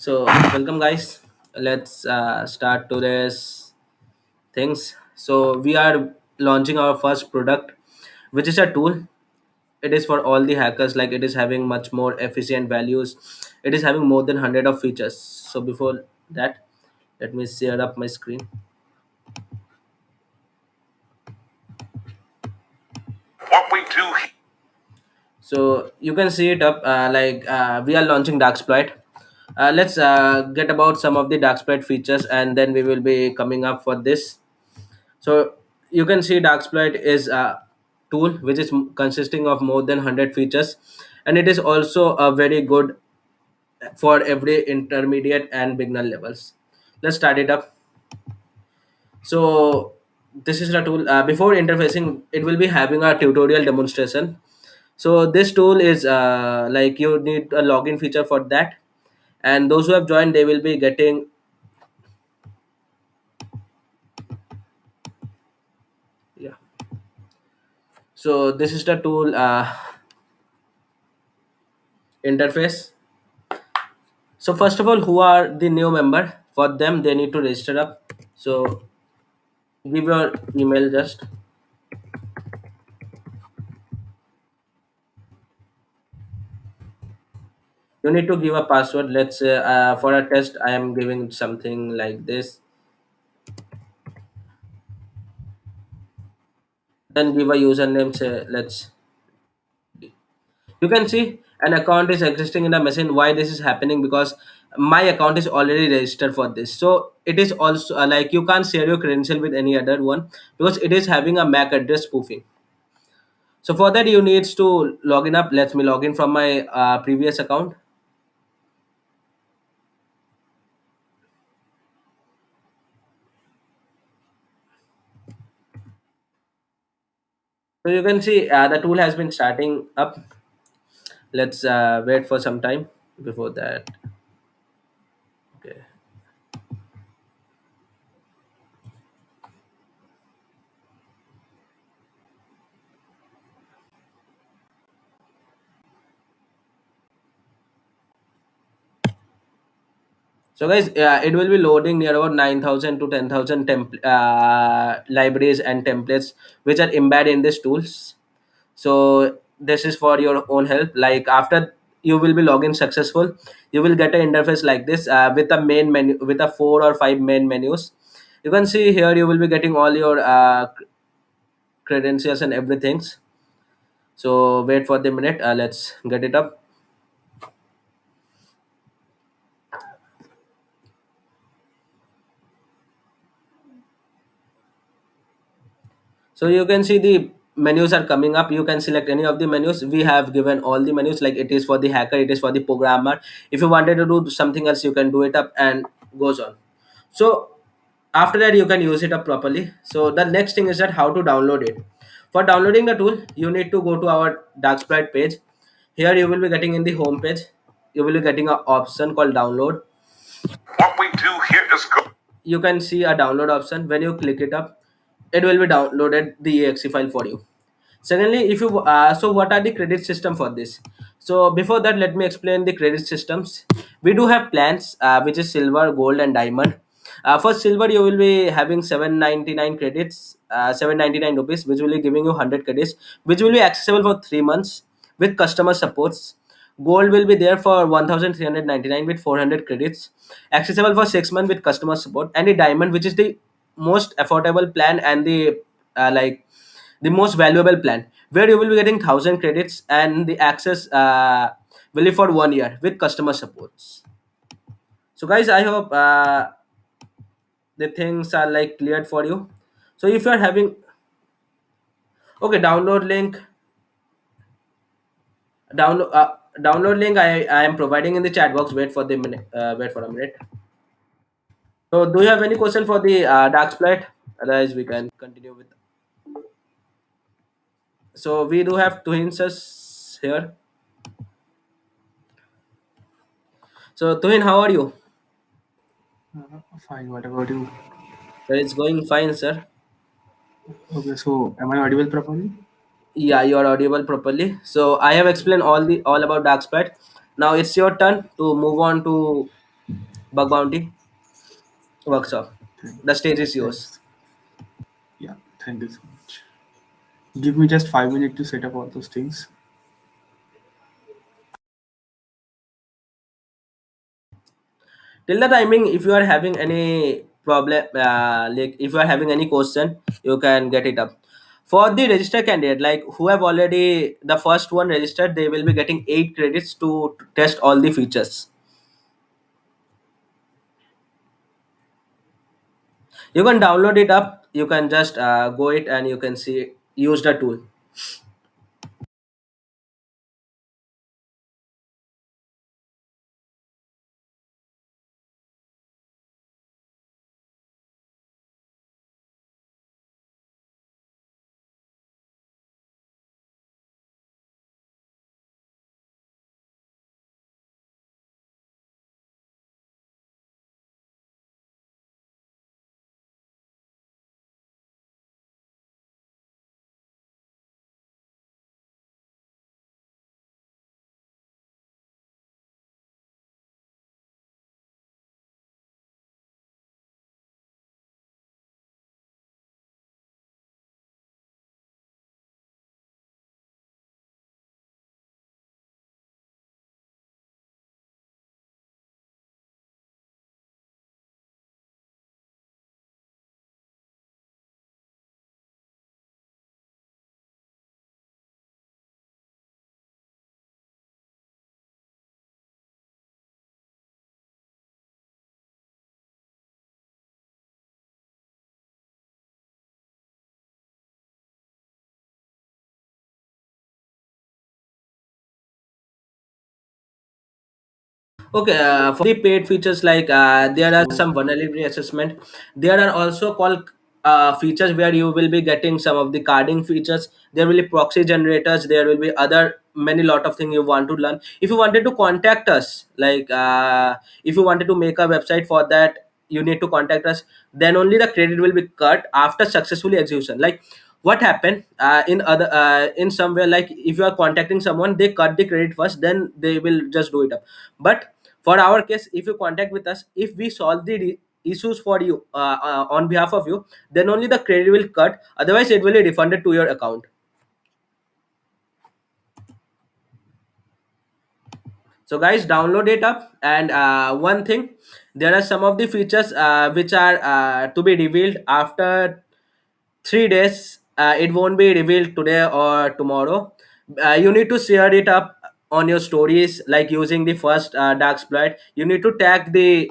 Welcome guys. Let's start today's things. So we are launching our first product, which is a tool. It is for all the hackers. Like it is having much more efficient values. It is having more than 100 of features. So before that, let me share up my screen. What we do. So you can see it up. We are launching Darksploit. Let's get about some of the Darksploit features, and then we will be coming up for this. So you can see Darksploit is a tool which is consisting of more than 100 features, and it is also a very good for every intermediate and beginner levels. Let's start it up. So this is the tool. Before interfacing, it will be having a tutorial demonstration. So this tool is like you need a login feature for that, and those who have joined they will be getting, yeah. So this is the tool interface. So first of all, who are the new member? For them, they need to register up. So give your email just. You need to give a password. Let's say for a test, I am giving something like this. Then give a username. Say let's. You can see an account is existing in the machine. Why this is happening? Because my account is already registered for this. So it is also like you can't share your credential with any other one because it is having a MAC address spoofing. So for that you needs to log in up. Let me log in from my previous account. So you can see the tool has been starting up. Let's wait for some time before that. Okay. So guys, it will be loading near about 9,000 to 10,000 libraries and templates which are embedded in these tools. So this is for your own help. Like after you will be login successful, you will get an interface like this with a main menu with a 4 or 5 main menus. You can see here you will be getting all your credentials and everything. So wait for the minute. Let's get it up. So you can see the menus are coming up. You can select any of the menus. We have given all the menus, like it is for the hacker, it is for the programmer. If you wanted to do something else, you can do it up and goes on. So after that you can use it up properly. So the next thing is that how to download it. For downloading the tool, you need to go to our Darksploit page. Here you will be getting in the home page. You will be getting an option called download. What we do here is go. You can see a download option. When you click it up, it will be downloaded the exe file for you. Secondly, if you so what are the credit system for this? So before that, let me explain the credit systems. We do have plans which is silver, gold and diamond. For silver you will be having 799 credits, 799 rupees, which will be giving you 100 credits, which will be accessible for 3 months with customer supports. Gold will be there for 1399 with 400 credits, accessible for 6 months with customer support. And the diamond, which is the most affordable plan and the like the most valuable plan, where you will be getting 1000 credits and the access will be for 1 year with customer supports. So guys, I hope the things are like cleared for you. So if you are having, okay, download link I am providing in the chat box. Wait for the minute, wait for a minute. So do you have any question for the dark split? Otherwise we can continue with. So we do have two hints here. So Tuhin, how are you? Fine. What about you? Sir, it's going fine, sir. Okay, so am I audible properly? Yeah, you are audible properly. So I have explained all about dark split. Now it's your turn to move on to. bug bounty workshop. Thank, The stage is yours. thanks. Yeah, thank you so much. Give me just 5 minutes to set up all those things. Till the timing, if you are having any problem, like if you are having any question, you can get it up. For the registered candidate, like who have already the first one registered, they will be getting 8 credits to test all the features. You can download it up. You can just go it and you can see use the tool. Okay, for the paid features, like there are So some vulnerability assessment. There are also called features where you will be getting some of the carding features. There will be proxy generators. There will be other many lot of things you want to learn. If you wanted to contact us, like if you wanted to make a website for that, you need to contact us. Then only the credit will be cut after successfully execution. Like what happened in other in somewhere, like if you are contacting someone, they cut the credit first, then they will just do it up. But for our case, if you contact with us, if we solve the issues for you on behalf of you, then only the credit will cut, otherwise it will be refunded to your account. So guys, download it up. And one thing, there are some of the features which are to be revealed after 3 days. It won't be revealed today or tomorrow. You need to share it up on your stories, like using the first Darksploit. You need to tag the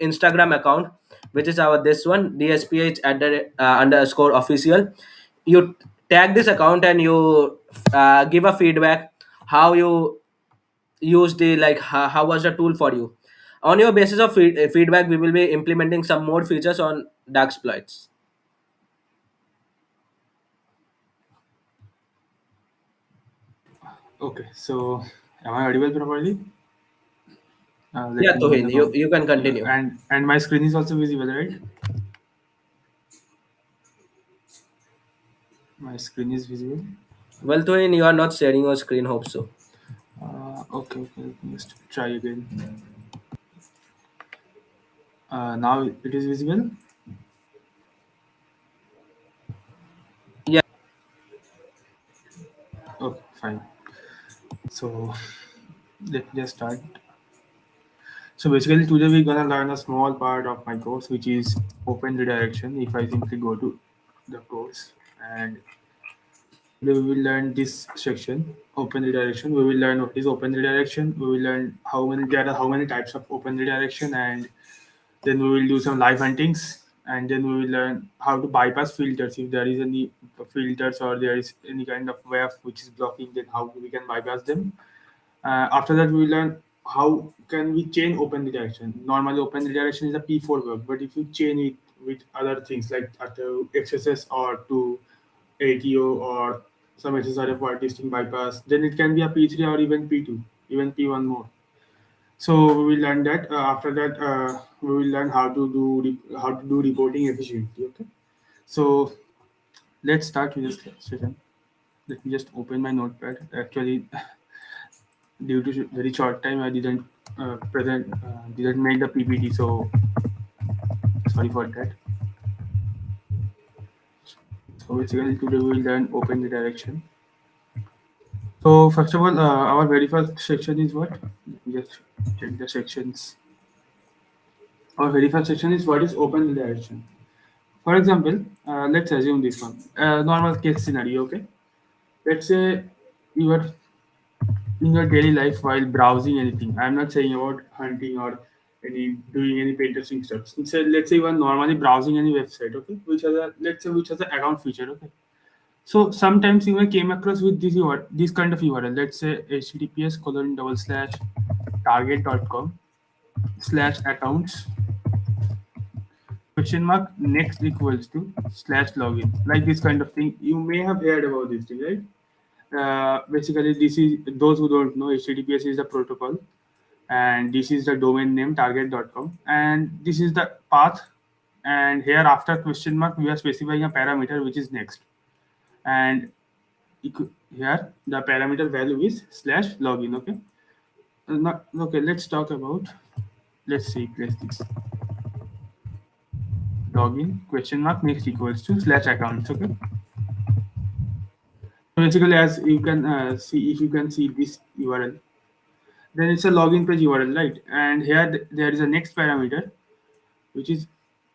Instagram account, which is our this one, DSPH at the underscore official. You tag this account and you give a feedback how you use the, like how was the tool for you. On your basis of feedback, we will be implementing some more features on Darksploits. okay, so am I audible properly? Let Yeah, me know in Tohin, the you can yeah, continue. and my screen is also visible, right? My screen is visible. Well, Tohin, you are not sharing your screen, hope so. Okay, okay. Let me just try again. Now it is visible. Yeah. Okay, fine. So let me just start. So basically, today we're gonna learn a small part of my course, which is open redirection. If I simply go to the course, and today we will learn this section, open redirection. We will learn what is open redirection. We will learn how many types of open redirection, and then we will do some live huntings, and then we will learn how to bypass filters if there is any filters or there is any kind of web which is blocking. Then how we can bypass them. After that, we learn how can we chain open redirection. Normally, open redirection is a P4 work, but if you chain it with other things like to XSS or to ATO or some SSRF for testing bypass, then it can be a P3 or even P2, even P1 more. So we will learn that. After that, we will learn how to do reporting efficiently. Okay. So let's start with this session. Let me just open my notepad. Actually, due to very short time, I didn't make the PPT. So sorry for that. So basically today we will learn open redirection. So first of all, our very first section is what? Let me just check the sections. Our very first section is what is open redirection. For example, let's assume this one. Normal case scenario, okay? Let's say you are in your daily life while browsing anything. I'm not saying about hunting or any doing any paid testing stuff. So let's say you are normally browsing any website, okay, which has a let's say which has an account feature, okay. So sometimes you may came across with this kind of URL. Let's say https://target.com slash accounts question mark next equals to slash login, like this kind of thing. You may have heard about this thing, right? Basically, this is those who don't know, HTTPS is the protocol, and this is the domain name target.com, and this is the path. And here after question mark, we are specifying a parameter which is next, and here the parameter value is slash login. Okay, not, okay. Let's talk about. Let's see, place this login question mark next equals to slash accounts. Okay. So basically, as you can see, if you can see this URL, then it's a login page URL, right? And here there is a next parameter, which is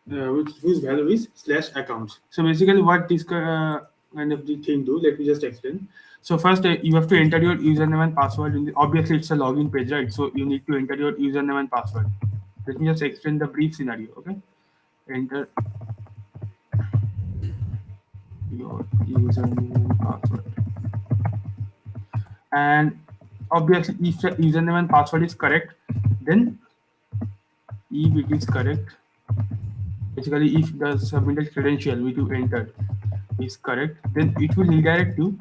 whose value is slash accounts. So basically, what this kind of the thing do? Let me just explain. So first, you have to enter your username and password. Obviously, it's a login page, right? So you need to enter your username and password. Let me just explain the brief scenario. Okay, enter your username and password, and obviously, if the username and password is correct, then if it is correct, basically if the submitted credential which you entered is correct, then it will redirect you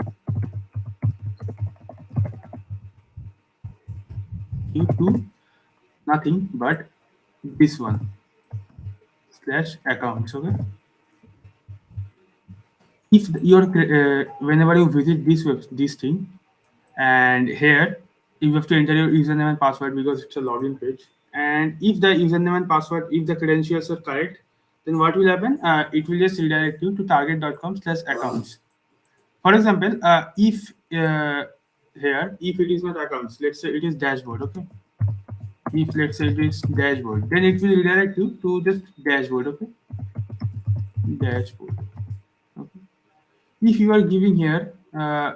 to nothing but this one slash accounts. Okay, if your whenever you visit this thing, and here you have to enter your username and password because it's a login page, and if the username and password, if the credentials are correct, then what will happen? It will just redirect you to target.com slash accounts. For example, if here, if it is not accounts, let's say it is dashboard. Okay, if let's say it is dashboard, then it will redirect you to just dashboard. Okay, dashboard. Okay. If you are giving here,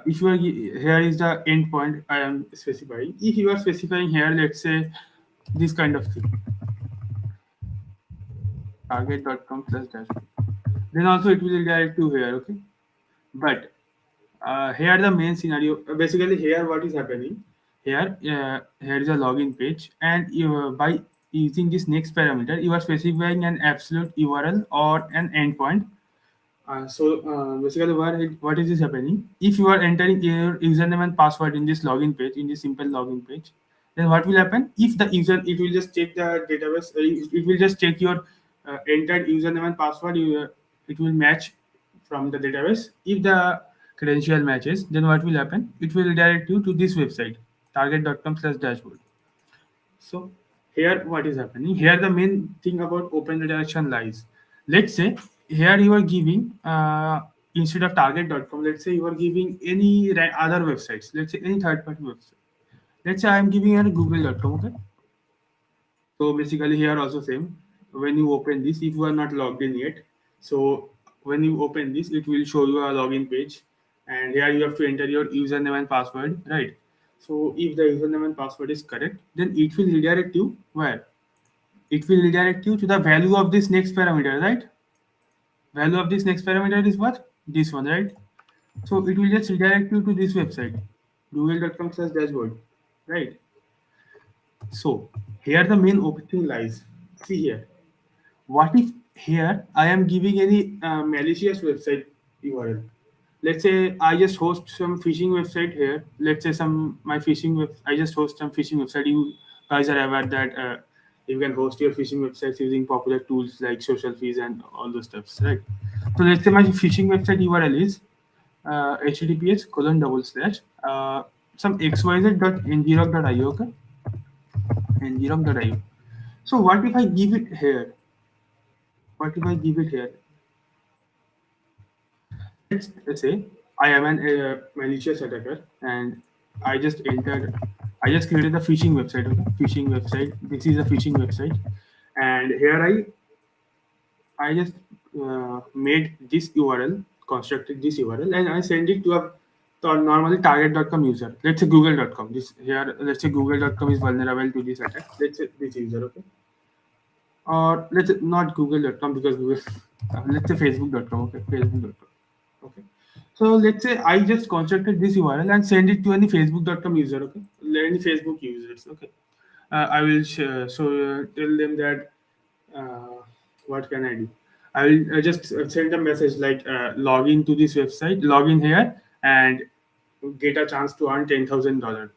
if you are here is the endpoint I am specifying. If you are specifying here, let's say this kind of thing, target.com slash dashboard, then also it will redirect to here. Okay, but here the main scenario, basically here what is happening here, here is a login page, and you, by using this next parameter, you are specifying an absolute URL or an endpoint. Basically, what is this happening? If you are entering your username and password in this login page, in this simple login page, then what will happen? If the user, it will just check the database. It will just check your entered username and password. It will match from the database. If the credential matches, then what will happen? It will redirect you to this website, target.com slash dashboard. So here what is happening? Here the main thing about open redirection lies. Let's say here you are giving instead of target.com, let's say you are giving any other websites. Let's say any third party website. Let's say I am giving a google.com. Okay. So basically here also same. When you open this, if you are not logged in yet, so when you open this, it will show you a login page, and here you have to enter your username and password, right? So if the username and password is correct, then it will redirect you where? It will redirect you to the value of this next parameter, right? Value of this next parameter is what? This one, right? So it will just redirect you to this website, google.com slash dashboard, right? So here the main thing lies. See here. What if here I am giving any malicious website URL? Let's say I just host some phishing website here. Let's say I just host some phishing website. You guys are aware that you can host your phishing websites using popular tools like social fees and all those stuffs, right? So let's say my phishing website URL is https:// some xyz.ngrok.io, okay, ngrok.io. So what if I give it here? What if I give it here? Let's say I am an malicious attacker and I just entered, I just created a phishing website. Okay, phishing website. This is a phishing website, and here I just made this URL, constructed this URL, and I send it to a normally target.com user. Let's say google.com. This here, let's say google.com is vulnerable to this attack. Let's say this user, okay, or let's say not google.com because Google. Let's say facebook.com. Okay, facebook.com. Okay. So let's say I just constructed this URL and send it to any facebook.com user. Okay, any Facebook users. Okay, I will tell them that uh, what can I do? I will just send a message like log in to this website, log in here, and get a chance to earn $10,000.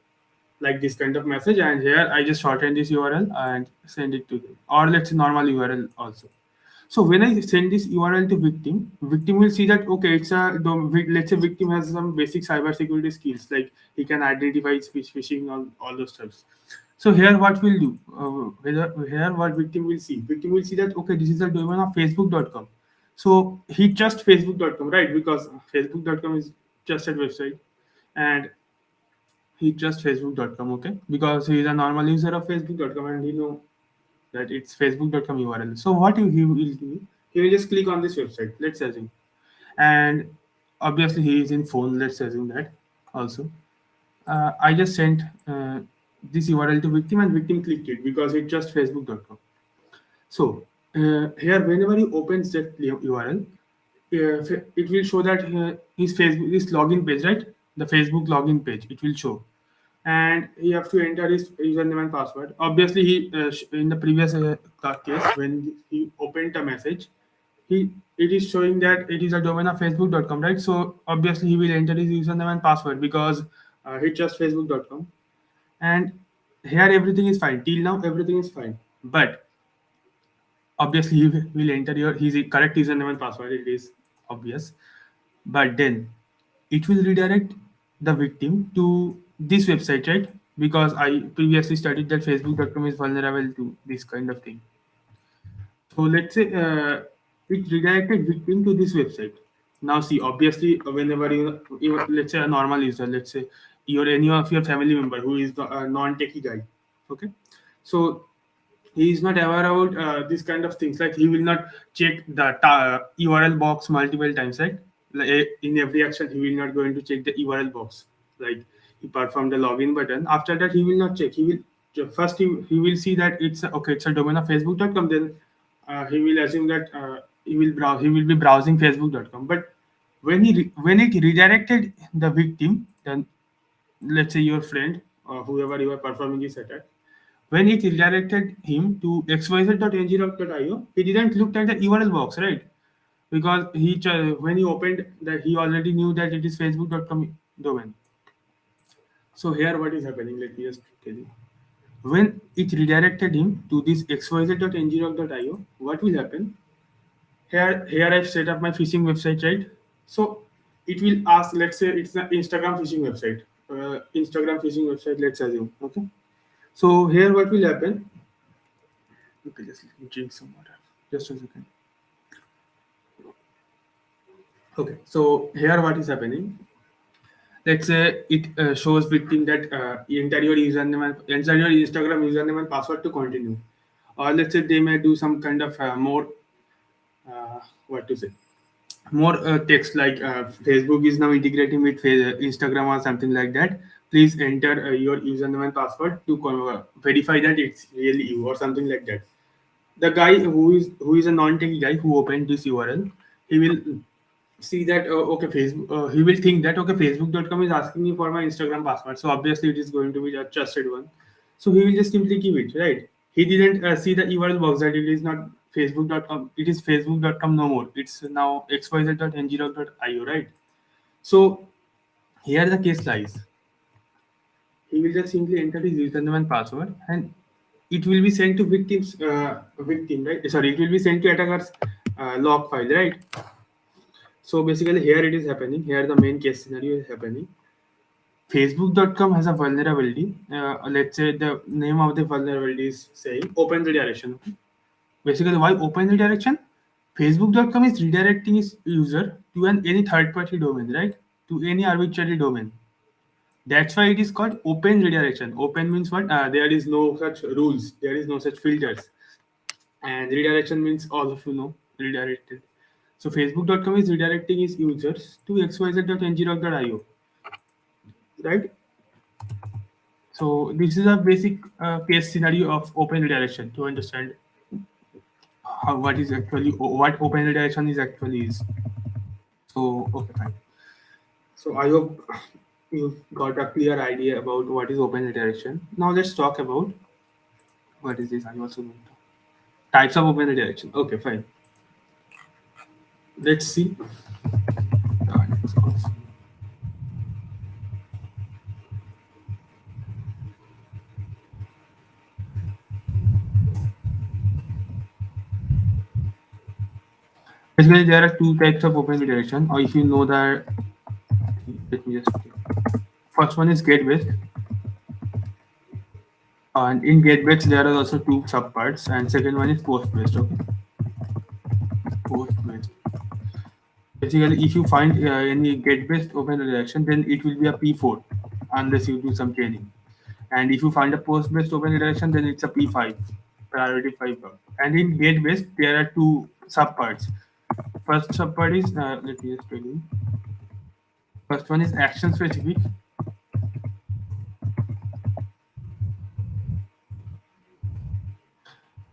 Like this kind of message, and here I just shorten this URL and send it to them, or let's say normal URL also. So when I send this URL to victim, victim will see that okay, it's a let's say victim has some basic cybersecurity skills, like he can identify phishing, all those stuff. So here what we'll do, here what victim will see that okay, this is the domain of facebook.com. So he trusts facebook.com, right? Because facebook.com is trusted website, and he trusts facebook.com, okay, because he is a normal user of facebook.com and he know that it's facebook.com URL. So what he will do, he will just click on this website, let's assume, and obviously he is in phone, let's assume that also. I just sent this URL to victim and victim clicked it because it just facebook.com. So here whenever he opens that URL, it will show that his Facebook, his login page, right? The Facebook login page, it will show, and he have to enter his username and password. Obviously, he in the previous case when he opened a message, he it is showing that it is a domain of facebook.com, right? So obviously he will enter his username and password because he trusts facebook.com, and here everything is fine till now, everything is fine, but obviously he will enter your his correct username and password, it is obvious, but then it will redirect the victim to this website, right? Because I previously studied that facebook.com is vulnerable to this kind of thing. So let's say it redirected victim to this website. Now see, obviously, whenever let's say a normal user, let's say you're any of your family member who is a non-techie guy, okay, so he is not aware about this kind of things. Like he will not check the URL box multiple times, right? Like in every action, he will not going to check the URL box. Like he performed the login button. After that, he will not check. He will first he will see that it's okay. It's a domain of Facebook.com. Then he will assume that he will browse. He will be browsing Facebook.com. But when it redirected the victim, then let's say your friend or whoever you are performing this attack, when it redirected him to xyz.ng.io, he didn't look at the URL box, right? Because when he opened that, he already knew that it is facebook.com domain. So here what is happening, let me just tell you. When it redirected him to this xyz.ng.io, what will happen? Here I've set up my phishing website, right? So it will ask, let's say it's an Instagram phishing website. Instagram phishing website, let's assume. Okay. So here what will happen? Okay, just let me drink some water. Just a second. Okay, so here what is happening? Let's say it shows victim that enter your username and enter your Instagram username and password to continue, or let's say they may do some kind of more what to say, more text like Facebook is now integrating with Instagram or something like that. Please enter your username and password to verify that it's really you or something like that. The guy who is a non-techie guy who opened this URL, he will see that okay, Facebook, he will think that okay, facebook.com is asking me for my Instagram password, so obviously it is going to be a trusted one, so he will just simply give it, right? He didn't see the URL box that it is not facebook.com, it is facebook.com no more, it's now xyz.ng.io, right? So here the case lies, he will just simply enter his username and password, and it will be sent to victim, right? Sorry, it will be sent to attacker's log file, right? So basically here it is happening, here the main case scenario is happening. Facebook.com has a vulnerability. Let's say the name of the vulnerability is saying open redirection. Basically, why open redirection? Facebook.com is redirecting its user to any third-party domain, right? To any arbitrary domain. That's why it is called open redirection. Open means what? There is no such rules. There is no such filters. And redirection means all of you know redirected. So Facebook.com is redirecting its users to xyz.ngrok.io, right? So this is a basic case scenario of open redirection to understand how what is actually what open redirection is actually is. So okay, fine. So I hope you've got a clear idea about what is open redirection. Now let's talk about what is this. I also don't know. Types of open redirection. Okay, fine. Let's see. Let's also- Basically, there are two types of open redirection. Or if you know that, let me just. First one is gate based, and in gate based there are also two subparts, and second one is post based. Okay, post based. Basically, if you find any gate based open redirection, then it will be a P4 unless you do some training. And if you find a post based open redirection, then it's a P5, priority 5. And in gate based, there are two subparts. First subpart is let me just tell you. First one is action specific,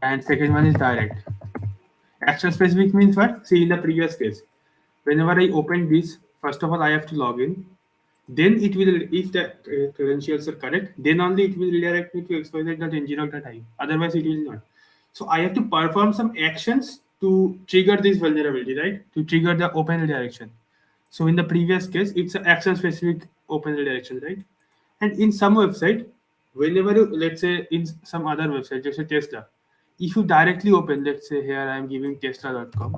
and second one is direct. Action specific means what? See in the previous case, whenever I open this, first of all I have to log in. Then it will, if the credentials are correct, then only it will redirect me to xyz.nglock.io. Otherwise, it will not. So I have to perform some actions to trigger this vulnerability, right? To trigger the open redirection. So in the previous case, it's an action specific open redirection, right? And in some website, whenever you, let's say in some other website, just say Tesla, if you directly open, let's say here I am giving tesla.com.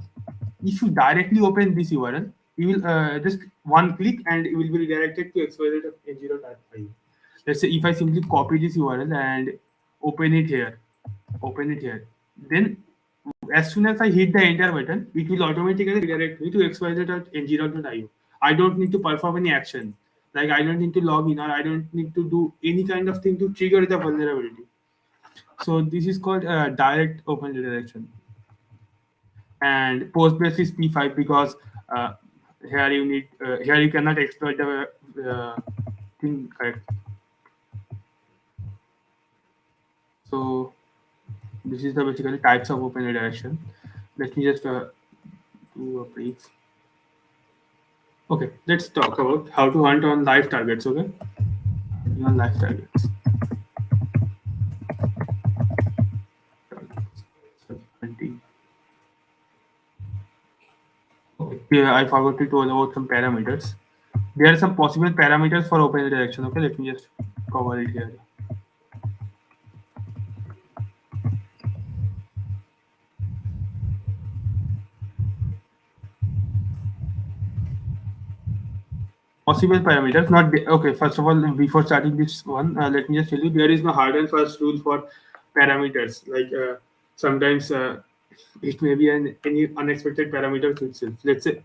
If you directly open this URL, you will just one click and it will be redirected to xyz.n0.5. Let's say if I simply copy this URL and open it here, open it here, then as soon as I hit the enter button, it will automatically redirect me to xyz.n0.io. I don't need to perform any action. Like I don't need to log in or I don't need to do any kind of thing to trigger the vulnerability. So this is called direct open redirection. And Postgres is P5 because uh, here you need here you cannot exploit the thing correct. So this is the basically types of open redirection. Let me just do a brief. Okay, let's talk about how to hunt on live targets. Okay, hunting on live targets. Targets. So, hunting. Okay, yeah, I forgot to tell about some parameters. There are some possible parameters for open redirection. Okay, let me just cover it here. Possible parameters, not okay. First of all, before starting this one, let me just tell you there is no hard and fast rule for parameters. Like sometimes it may be any unexpected parameters itself. Let's say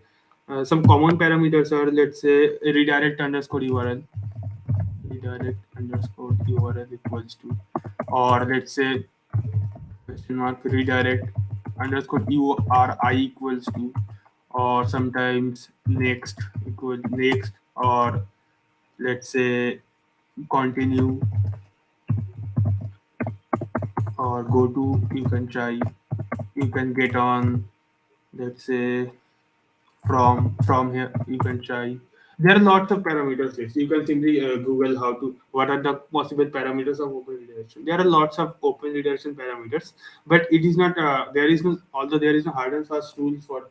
some common parameters are, let's say, redirect underscore URL, redirect underscore URL equals to, or let's say question mark redirect underscore URI equals to, or sometimes next equal next, or let's say continue, or go to, you can try, you can get on, let's say from here you can try. There are lots of parameters list. You can simply google how to what are the possible parameters of open redirection. There are lots of open redirection parameters, but it is not there is no, although there is no hard and fast rule for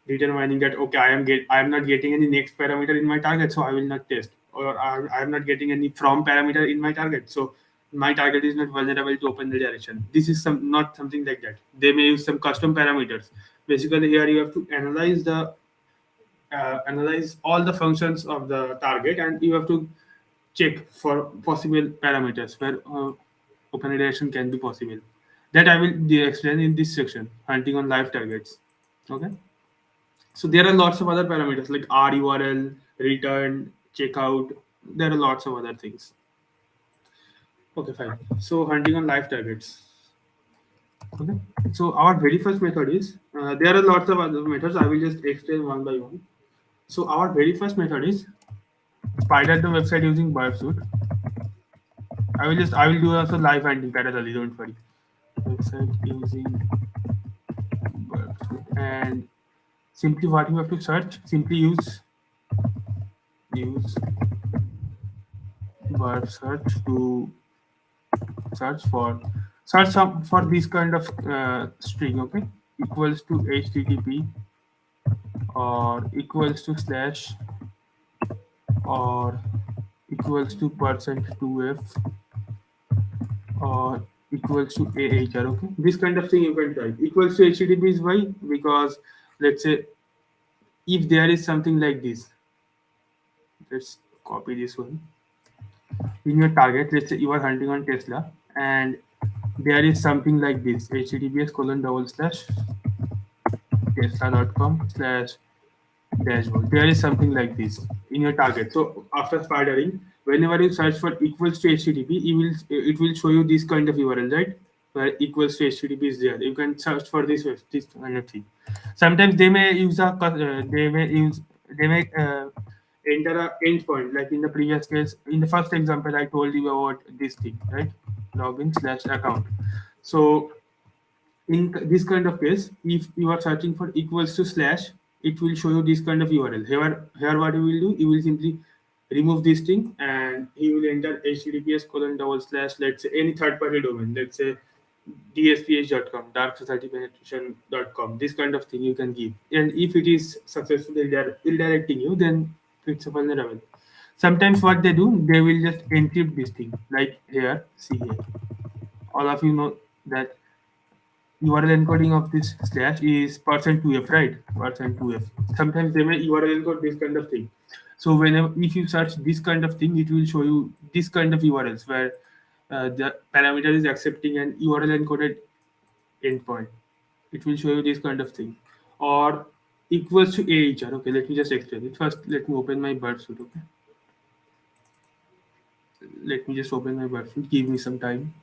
determining that okay I am not getting any next parameter in my target, so I will not test, or I am not getting any from parameter in my target, so my target is not vulnerable to open redirection. This is some not something like that. They may use some custom parameters. Basically here you have to analyze the analyze all the functions of the target, and you have to check for possible parameters where open redirection can be possible. That I will explain in this section, hunting on live targets. Okay. So there are lots of other parameters like RURL, return, checkout. There are lots of other things. Okay, fine. So hunting on live targets. Okay. So our very first method is there are lots of other methods. I will just explain one by one. So our very first method is spider the website using Burpsuit. I will do also live hunting parallelly. Don't worry. Website using Burpsuit and simply what you have to search. Simply use Burp search to search for search some for this kind of string. Okay, equals to HTTP or equals to slash or equals to percent 2f or equals to AHR. Okay, this kind of thing you can type. Equals to HTTP is why? Because let's say if there is something like this, let's copy this one in your target. Let's say you are hunting on Tesla and there is something like this https colon double slash tesla.com/dashboard. There is something like this in your target. So after spidering, whenever you search for equals to HTTP, it will show you this kind of URL, right? Where equals to HTTP is there. You can search for this kind of thing. Sometimes they may enter a endpoint like in the previous case. In the first example, I told you about this thing, right? Login slash account. So in this kind of case, if you are searching for equals to slash, it will show you this kind of URL. Here what you will do, you will simply remove this thing and you will enter https colon double slash, let's say any third party domain, let's say DSPH.com, dark society penetration.com. This kind of thing you can give. And if it is successfully redirecting you, then it's a vulnerable. Sometimes what they do, they will just encrypt this thing. Like here, see here. All of you know that URL encoding of this slash is percent 2f, right? Percent 2f. Sometimes they may URL encode this kind of thing. So whenever if you search this kind of thing, it will show you this kind of URLs where the parameter is accepting an URL encoded endpoint. It will show you this kind of thing. Or equals to AHR. Okay, let me just explain it. First, let me open my bird suit. Okay, let me just open my bird suit. Give me some time.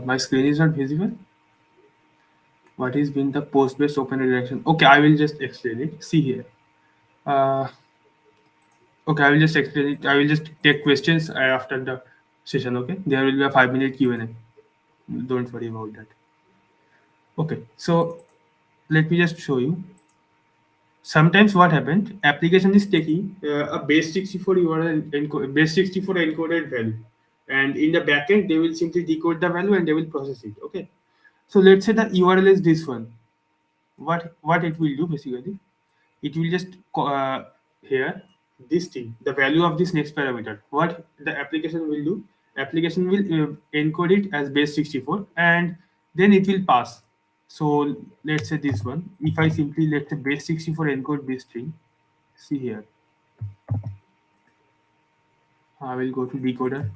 My screen is not visible. What is been the post-based open redirection? Okay, I will just explain it. See here. Uh, okay, I will just explain it. I will just take questions after the session. Okay, there will be a 5 minute Q&A. Don't worry about that. Okay, so let me just show you. Sometimes what happened? Application is taking a base 64 URL base 64 encoded value, and in the backend they will simply decode the value and they will process it. Okay, so let's say the URL is this one. What it will do basically? It will just here this thing, the value of this next parameter. What the application will do, application will encode it as base 64 and then it will pass. So let's say this one, if I simply let the base 64 encode this string, see here, I will go to decoder,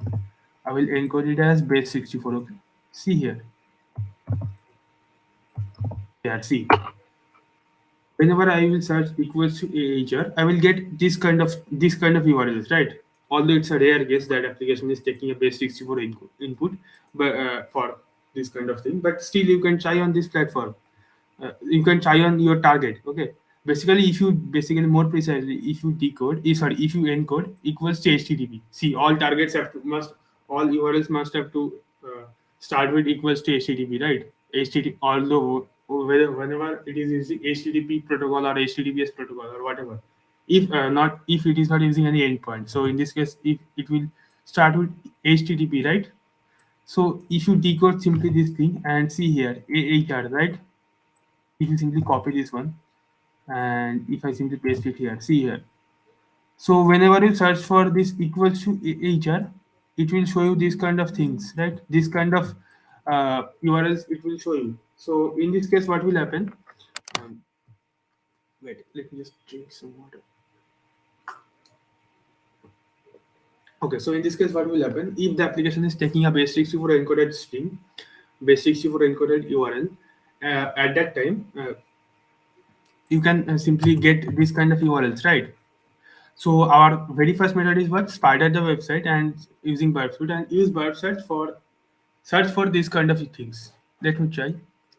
I will encode it as base 64. Okay, see here, yeah, see, whenever I will search equals to AHR, I will get this kind of URLs, right? Although it's a rare case that application is taking a base 64 input, but for this kind of thing, but still you can try on this platform. You can try on your target. Okay, basically if you basically more precisely, if you decode, sorry, if you encode equals to HTTP. See, all targets all URLs must have to start with equals to HTTP, right? HTTP, although whenever it is using HTTP protocol or HTTPS protocol or whatever, if it is not using any endpoint. So in this case, if it will start with HTTP, right? So if you decode simply this thing and see here AHR, right? If you simply copy this one, and if I simply paste it here, see here. So whenever you search for this equals to HR, it will show you these kind of things, right? This kind of URLs it will show you. So in this case, what will happen? Um, Wait, let me just drink some water. Okay, so in this case, what will happen? If the application is taking a base64 encoded string, base64 encoded URL, at that time, you can simply get this kind of URLs, right? So our very first method is what? Spider the website and using Burpsuit and use Burp search for these kind of things. Let me try.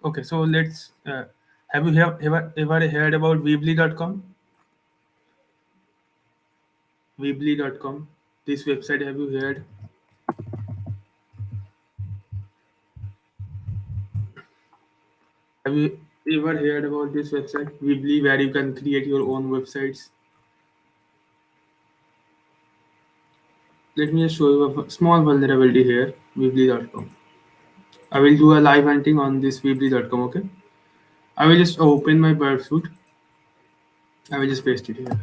Okay, so let's. Have you ever heard about Weebly.com? Weebly.com. This website, have you heard? Have you ever heard about this website, Weebly, where you can create your own websites? Let me just show you a small vulnerability here, Weebly.com. I will do a live hunting on this Weebly.com, okay? I will just open my Burpsuit. I will just paste it here.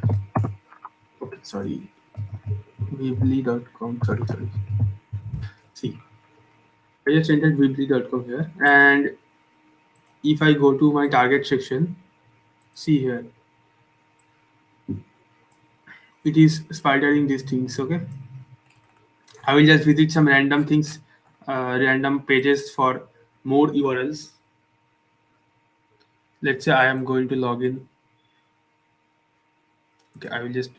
Okay, sorry. Weebly.com. Sorry. See, I just entered Weebly.com here, and if I go to my target section, see here, it is spidering these things. Okay, I will just visit some random things, random pages for more URLs. Let's say I am going to log in. Okay, I will just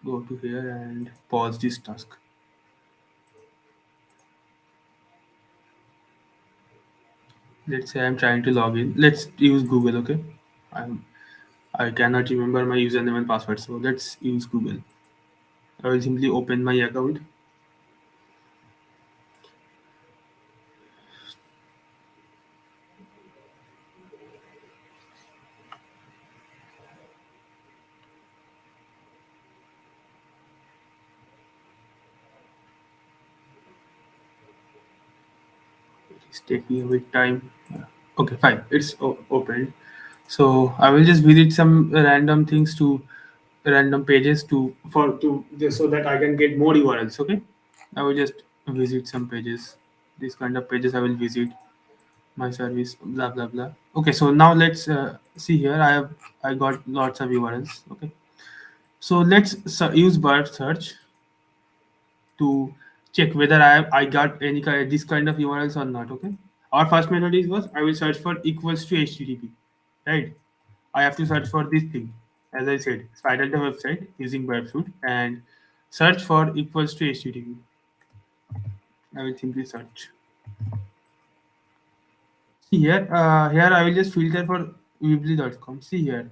go to here and pause this task. Let's say I'm trying to log in. Let's use Google. Okay, I'm I cannot remember my username and password, so let's use Google. I will simply open my account. It's taking a bit time. Yeah. Okay, fine. It's opened. So I will just visit some random things to random pages to for to just so that I can get more URLs. Okay, I will just visit some pages. These kind of pages I will visit. My service, blah blah blah. Okay, so now let's see here. I got lots of URLs. Okay, so let's use Burp search to check whether I got any kind this kind of URLs or not. Okay, our first method is was I will search for equals to HTTP, right? I have to search for this thing, as I said, spider the website using Websuit and search for equals to HTTP. I will simply search. See here, here I will just filter for weebly.com. See here,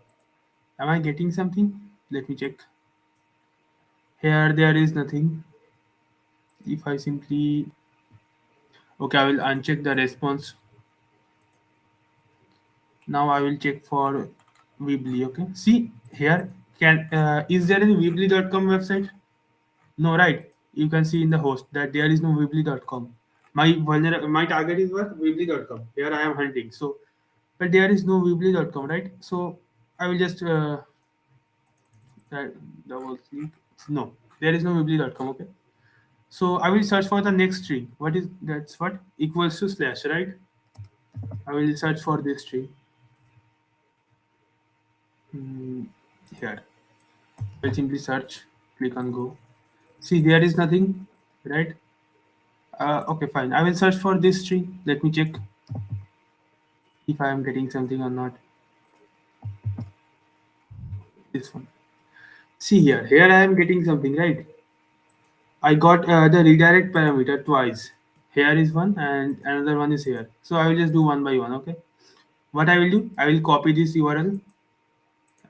am I getting something? Let me check. Here there is nothing. If I simply okay, I will uncheck the response. Now I will check for Weebly. Okay. See here. Can is there any Weebly.com website? No, right. You can see in the host that there is no Weebly.com. My target is what Weebly.com. Here I am hunting. So, but there is no Weebly.com, right? So I will just that double click. No, there is no Weebly.com. Okay. So I will search for the next string. What is that's what equals to slash, right? I will search for this string. Hmm, here. I will simply search. Click on go. See, there is nothing, right? Okay, fine. I will search for this string. Let me check if I am getting something or not. This one. See here. Here I am getting something, right? I got the redirect parameter twice. Here is one and another one is here. So I will just do one by one, okay? What I will do, I will copy this URL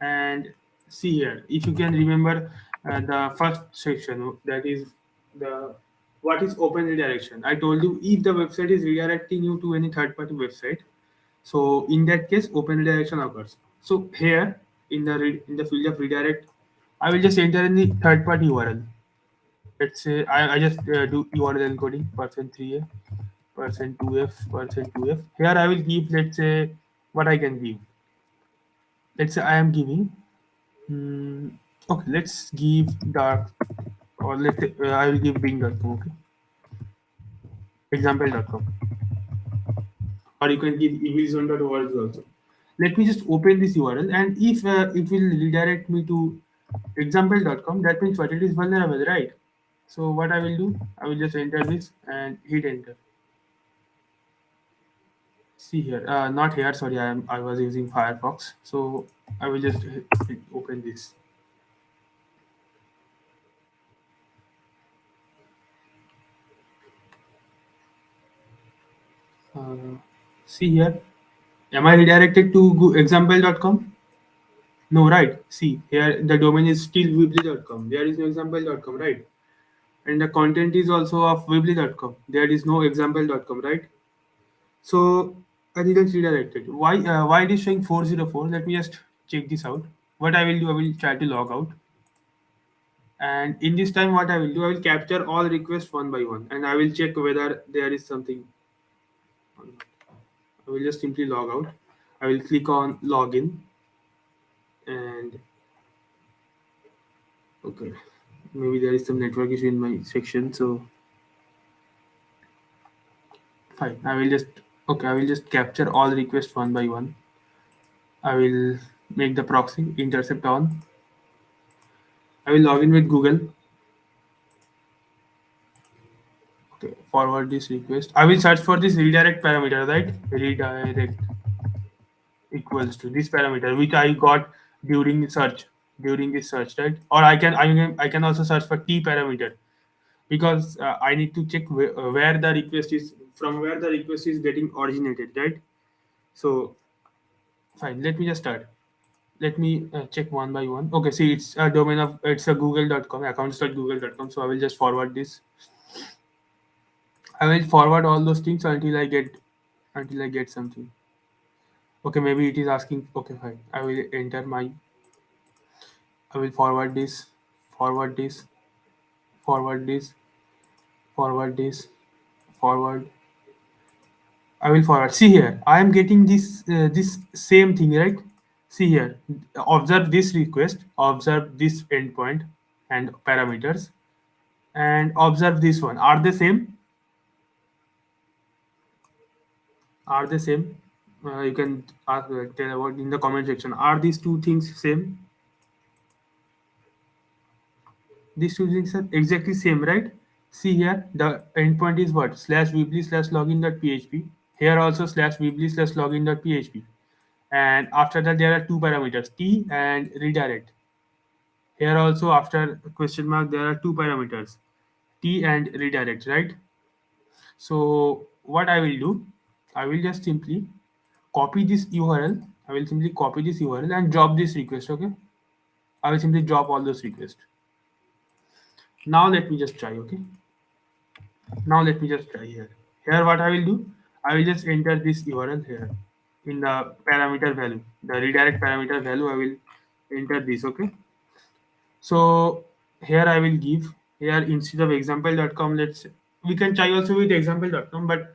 and see here. If you can remember the first section, that is the what is open redirection. I told you if the website is redirecting you to any third party website, so in that case, open redirection occurs. So here in the field of redirect, I will just enter in the third party URL. Let's say I just do URL encoding %3a %2f %2f. Here I will give let's say what I can give. Let's say I am giving. Hmm, okay, let's give dark, or I will give Bing.com. Okay, example.com, or you can give evilzone.org also. Let me just open this URL, and if it will redirect me to example.com, that means what, it is vulnerable, right? So what I will do, I will just enter this and hit enter. See here, not here. Sorry, I was using Firefox. So I will just open this. Uh, See here. Am I redirected to example.com? No, right. See here, the domain is still weebly.com. There is no example.com, right? And the content is also of weebly.com. There is no example.com, right? So I didn't redirect it. Why it is showing 404? Let me just check this out. What I will do, I will try to log out. And in this time, what I will do, I will capture all requests one by one, and I will check whether there is something or not. I will just simply log out. I will click on login, and okay, maybe there is some network issue in my section, so fine. I will just, okay, I will just capture all requests one by one. I will make the proxy intercept on. I will log in with Google. Okay, forward this request. I will search for this redirect parameter, right? Redirect equals to this parameter which I got during search, during this search, right? Or I can also search for T parameter, because I need to check where the request is, from where the request is getting originated, right? So fine, let me just start. Let me check one by one. Okay, see, it's a domain of, it's a google.com, accounts.google.com. So I will just forward this. I will forward all those things until I get something. Okay, maybe it is asking. Okay, fine. I will forward this, forward this, forward this, forward this, forward. I will forward. See here, I am getting this same thing, right? See here, observe this request, observe this endpoint and parameters, and observe this one. Are they same? Are they same? You can ask, tell about in the comment section. Are these two things same? These two things are exactly same, right? See here, the endpoint is what? Slash weebly slash login.php. Here also slash weebly slash login.php. And after that, there are two parameters, T and redirect. Here also, after question mark, there are two parameters, T and redirect, right? So what I will do, I will just simply copy this URL. I will simply copy this URL and drop this request, okay? I will simply drop all those requests. Now let me just try, okay? Now let me just try here. Here what I will do, I will just enter this URL here in the parameter value, the redirect parameter value. I will enter this, okay? So here I will give, here instead of example.com, we can try also with example.com, but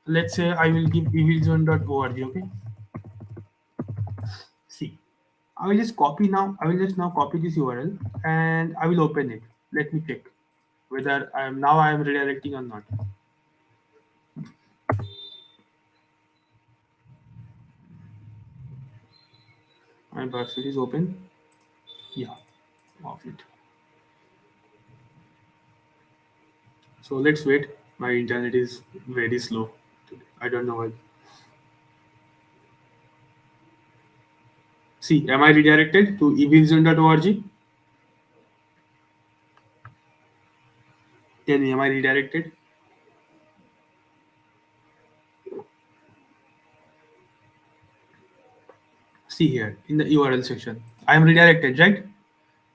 let's say I will give evilzone.org, okay? See, I will just copy now. I will just now copy this URL and I will open it. Let me check whether I am redirecting or not. My browser is open. Yeah, off it. So let's wait. My internet is very slow today. I don't know why. See, am I redirected to evilzone.org? Tell me, am I redirected? See here in the URL section. I am redirected, right?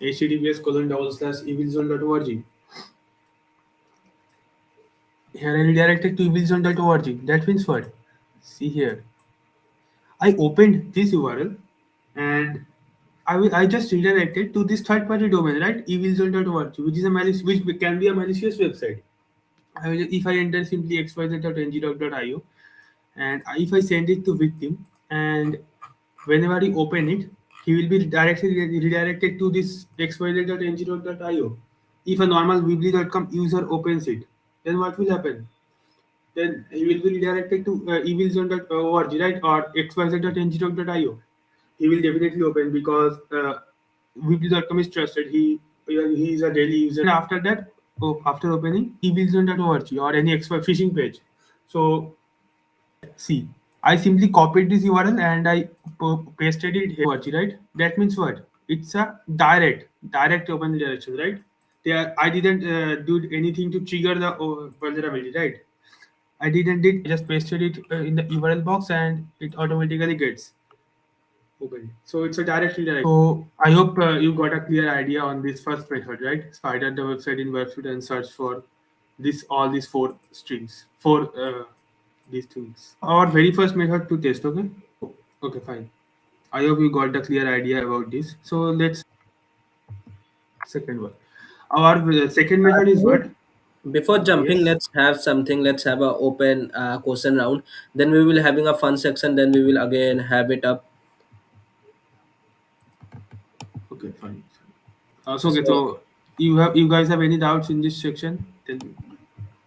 https://evilzone.org. Here I redirected to evilzone.org. That means what? See here. I opened this URL and I just redirected to this third party domain, right? evilzone.org, which is which can be a malicious website. If I enter simply xyz.ng.io, and if I send it to victim and whenever he open it, he will be directly redirected to this xyz.ng.io. If a normal weebly.com user opens it, then what will happen? Then he will be redirected to evilzone.org, right, or xyz.ng.io. He will definitely open because weebly.com is trusted. He is a daily user. And after that, after opening evilzone.org or any expert phishing page. So see, I simply copied this URL and I pasted it here. Right? That means what? It's a direct open redirection, right? I didn't do anything to trigger the vulnerability, right? I didn't did just pasted it in the URL box and it automatically gets opened. So it's a direct redirect. So I hope you got a clear idea on this first method, right? Spider the website in website and search for this all these four strings, four these things. Our very first method to test. Okay. Okay, fine. I hope you got the clear idea about this. So let's second one. Our second method is what? Before jumping, Yes. let's have something. Let's have a open question round. Then we will having a fun section. Then we will again have it up. Okay, fine. So okay, So so you guys have any doubts in this section? Then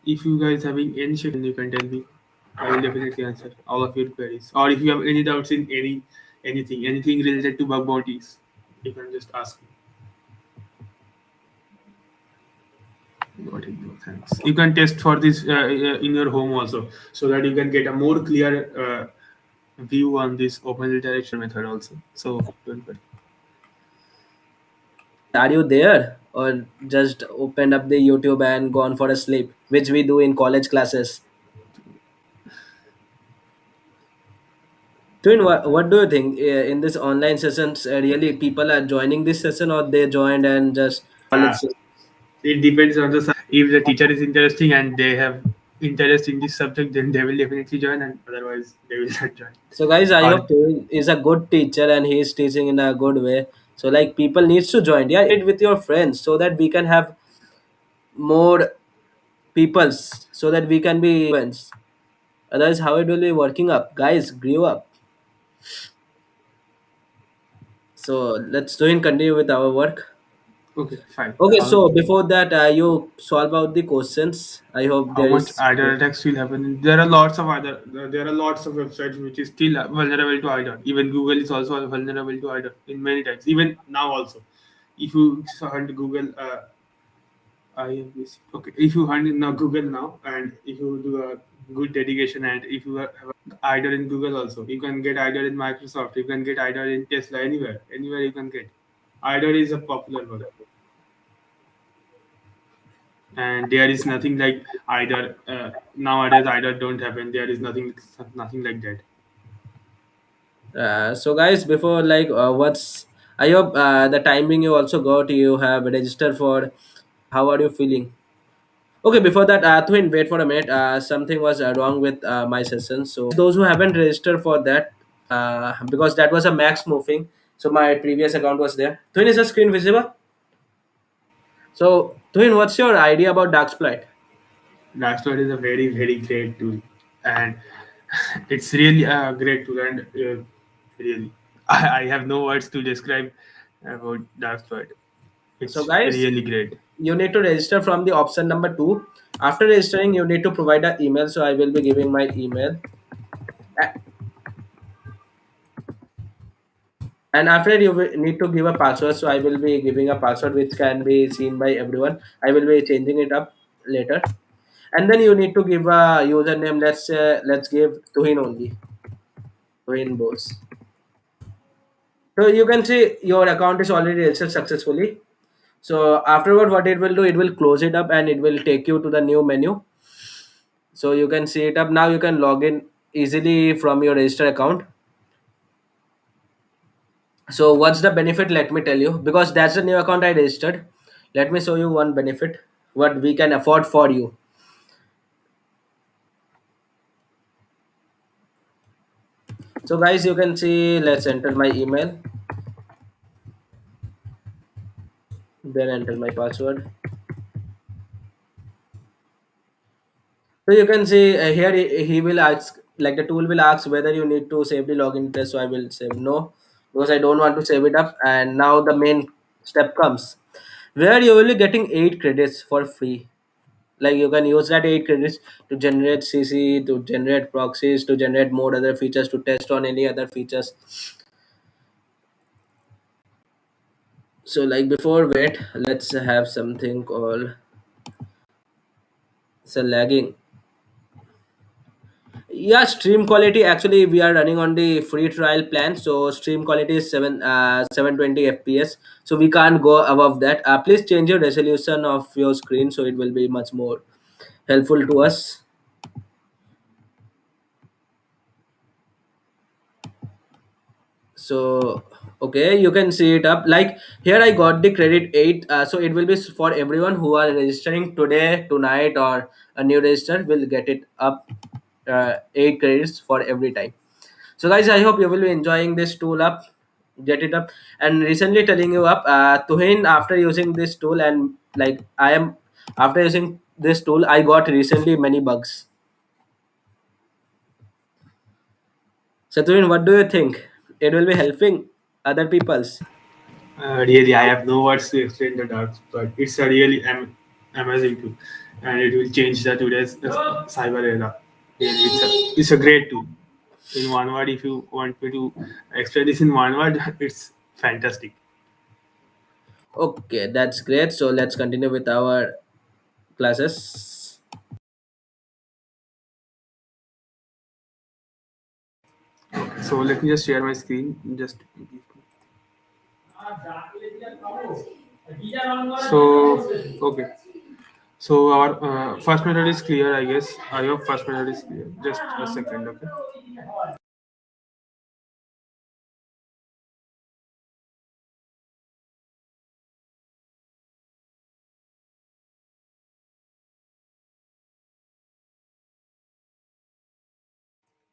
if you guys having any section, you can tell me. I will definitely answer all of your queries. Or if you have any doubts in anything related to bug bounties, you can just ask me. Got it, bro. Thanks. You can test for this in your home also, so that you can get a more clear view on this open redirection method also. So don't worry. are you there, or just opened up the YouTube and gone for a sleep, which we do in college classes? Twin, what do you think in this online sessions? Really, people are joining this session, or they joined and just college? It depends on the if the teacher is interesting and they have interest in this subject, then they will definitely join, and otherwise they will not join. So guys, I Or hope Kevin is a good teacher and he is teaching in a good way. So like people needs to join. Yeah, it with your friends so that we can have more peoples so that we can be friends. Otherwise, how it will be working up? Guys, grew up. So let's do and continue with our work. okay, fine. Okay, so before that, you solve out the questions. I hope How there much is. IDOR attacks will happen? There are lots of other. There are lots of websites which is still vulnerable to IDOR. Even Google is also vulnerable to IDOR in many types. Even now also, if you hunt Google, I am missing. Okay, if you hunt now Google now, and if you do a good dedication, and if you have IDOR in Google also, you can get IDOR in Microsoft. You can get IDOR in Tesla. Anywhere you can get. IDOR is a popular one, and there is nothing like either nowadays either don't happen. There is nothing like that. So guys, before like what's I hope the timing you also got. You have registered for. How are you feeling? Okay, before that, Twin, wait for a minute. Something was wrong with my session. So those who haven't registered for that, because that was a max moving. So my previous account was there. Twin, is the screen visible? So Twin, what's your idea about Darksploit? Darksploit is a very great tool, and it's really a great tool. And really, I have no words to describe about Darksploit. So It's guys, really great. you need to register from the option number two. After registering, you need to provide an email. So I will be giving my email. A- And after that, you will need to give a password. So I will be giving a password which can be seen by everyone. I will be changing it up later. And then you need to give a username. Let's give Tuhin only. Tuhin Bose. So you can see your account is already registered successfully. So afterward, what it will do, it will close it up and it will take you to the new menu. So you can see it up now. You can log in easily from your registered account. So what's the benefit? Let me tell you, because that's the new account I registered. Let me show you one benefit what we can afford for you. So guys, you can see. Let's enter my email. Then enter my password. So you can see here he will ask. like the tool will ask whether you need to save the login details, so I will save no, because I don't want to save it up. And now the main step comes, where you will be getting 8 credits for free. Like you can use that 8 credits to generate CC, to generate proxies, to generate more other features, to test on any other features. So like before, wait, let's have something called, so lagging. Yeah, stream quality, actually we are running on the free trial plan, so stream quality is 720 fps, so we can't go above that. Please change your resolution of your screen, so it will be much more helpful to us. So okay, you can see it up. Like here I got the credit 8, so it will be for everyone who are registering today, tonight, or a new register will get it up, 8 credits for every time. So guys, I hope you will be enjoying this tool up, get it up. And recently telling you up, Tuhin, after using this tool, and like I am, after using this tool I got recently many bugs. So Tuhin, what do you think, it will be helping other people's? Really, I have no words to explain the dark, but it's a really amazing tool, and it will change the today's cyber era. Really, it's a great tool. In one word, if you want me to explain this in one word, it's fantastic. Okay, that's great. So let's continue with our classes. So let me just share my screen. Just so okay. So our first method is clear, I guess. I hope first method is clear. Just a second, okay?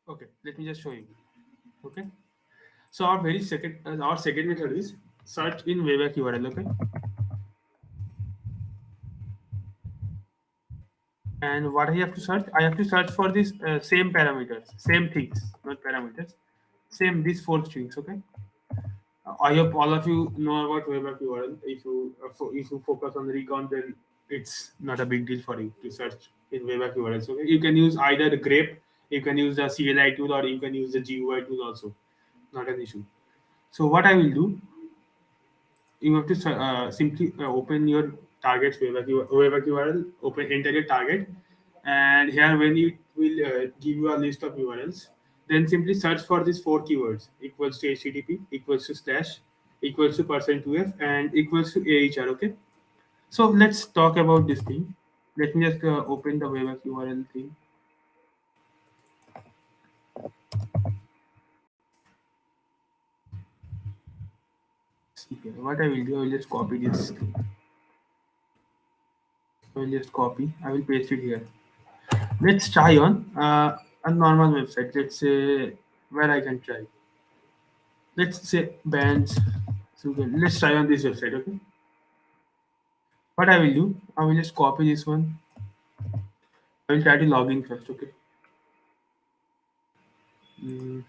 Okay, let me just show you. Okay. So our second method is search in wayback URL. Okay. And what I have to search? I have to search for these same parameters, same things, not parameters. Same these four strings. Okay. I hope all of you know about wayback URL. If you focus on the recon, then it's not a big deal for you to search in wayback URLs. Okay, you can use either the grep, you can use the CLI tool, or you can use the GUI tool also. Not an issue. So what I will do, you have to simply open your target's wayback URL, open enter your target, and here when it will give you a list of URLs, then simply search for these four keywords: equals to HTTP, equals to slash, equals to %2f, and equals to AHR. Okay, so let's talk about this thing. Let me just open the wayback URL thing. See here. What I will do, I will just copy this. I will just copy. I will paste it here. Let's try on a normal website. Let's say where I can try. Let's say bands. So let's try on this website. Okay. What I will do, I will just copy this one. I will try to log in first. Okay. Mm,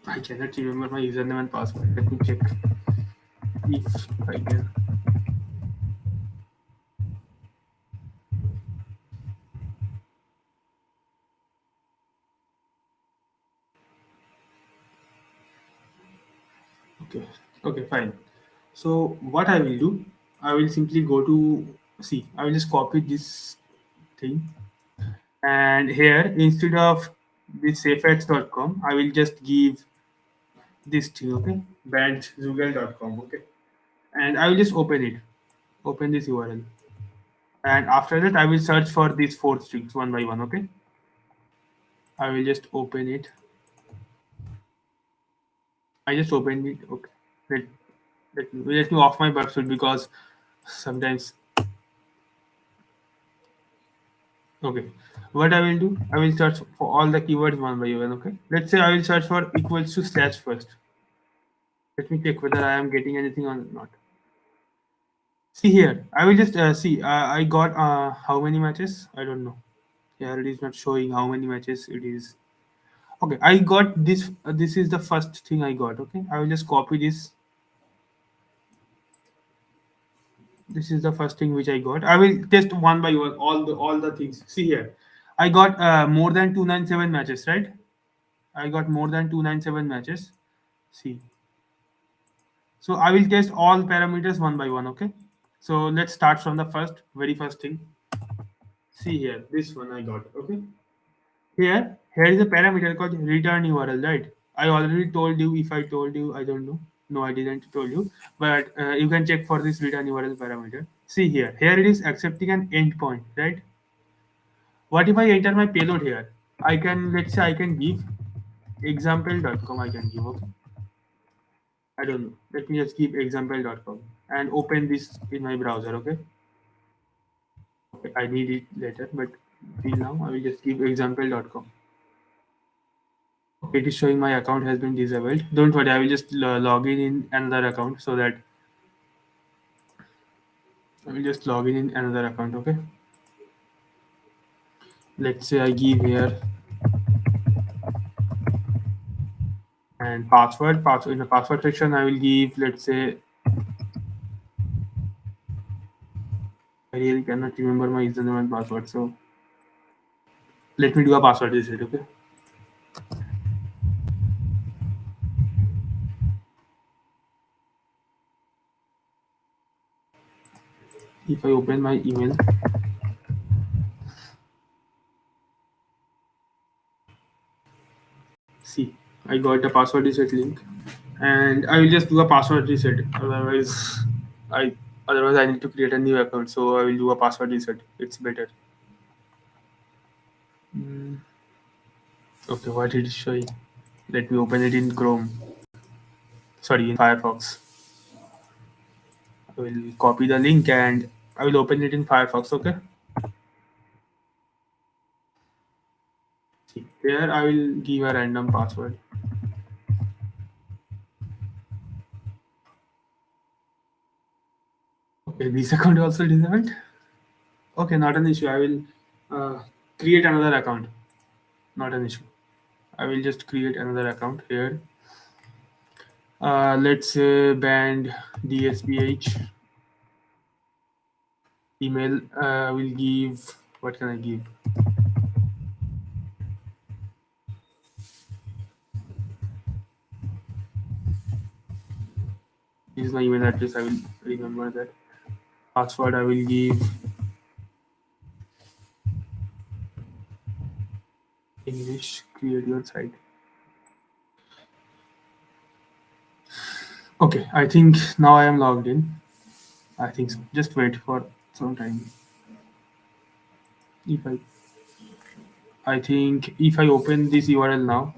I cannot remember my username and password. Let me check if I can. Okay. Okay. Fine. So what I will do, I will simply go to see. I will just copy this thing, and here instead of this safex.com, I will just give this thing. Okay, bandzugal.com. Okay, and I will just open this URL, and after that I will search for these four strings one by one. Okay, I will just open it. I just opened it. Okay, let, let me off my browser because sometimes. Okay, what I will do, I will search for all the keywords one by one. Okay, let's say I will search for equals to slash first. Let me check whether I am getting anything or not. See here, I will just see. I got how many matches? I don't know. Here it is not showing how many matches it is. Okay, I got this. This is the first thing I got. Okay, I will just copy this. This is the first thing which I got. I will test one by one all the things. See here, I got more than 297 matches, right? I got more than 297 matches. See, so I will test all parameters one by one. Okay, so let's start from the very first thing. See here, this one I got. Okay, here is a parameter called return URL, right? I already told you. If I told you, I don't know. No, I didn't told you, but you can check for this return URL parameter. See here it is accepting an endpoint, right? What if I enter my payload here? I can, let's say I can give example.com. I can give, okay. I don't know. Let me just give example.com and open this in my browser, okay? Okay, I need it later, but till now I will just give example.com. Okay, it is showing my account has been disabled. Don't worry, I will just log in another account so that I will just log in another account, okay? Let's say I give here and password in the password section I will give, let's say, I really cannot remember my username and password, so let me do a password reset, okay? If I open my email, see, I got a password reset link, and I will just do a password reset. I otherwise I need to create a new account, so I will do a password reset. It's better. Mm, okay, what it is showing? Let me open it in Chrome. Sorry, in Firefox. I will copy the link and I will open it in Firefox. Okay. See, there I will give a random password. Okay, this account also disabled. Okay, not an issue. I will uh, create another account. Not an issue. I will just create another account here. Let's say band DSPH email. Will give, what can I give? This is my email address. I will remember that. Password I will give English. Create your site. Okay, I think now I am logged in. I think so. Just wait for some time. If I think if I open this URL now,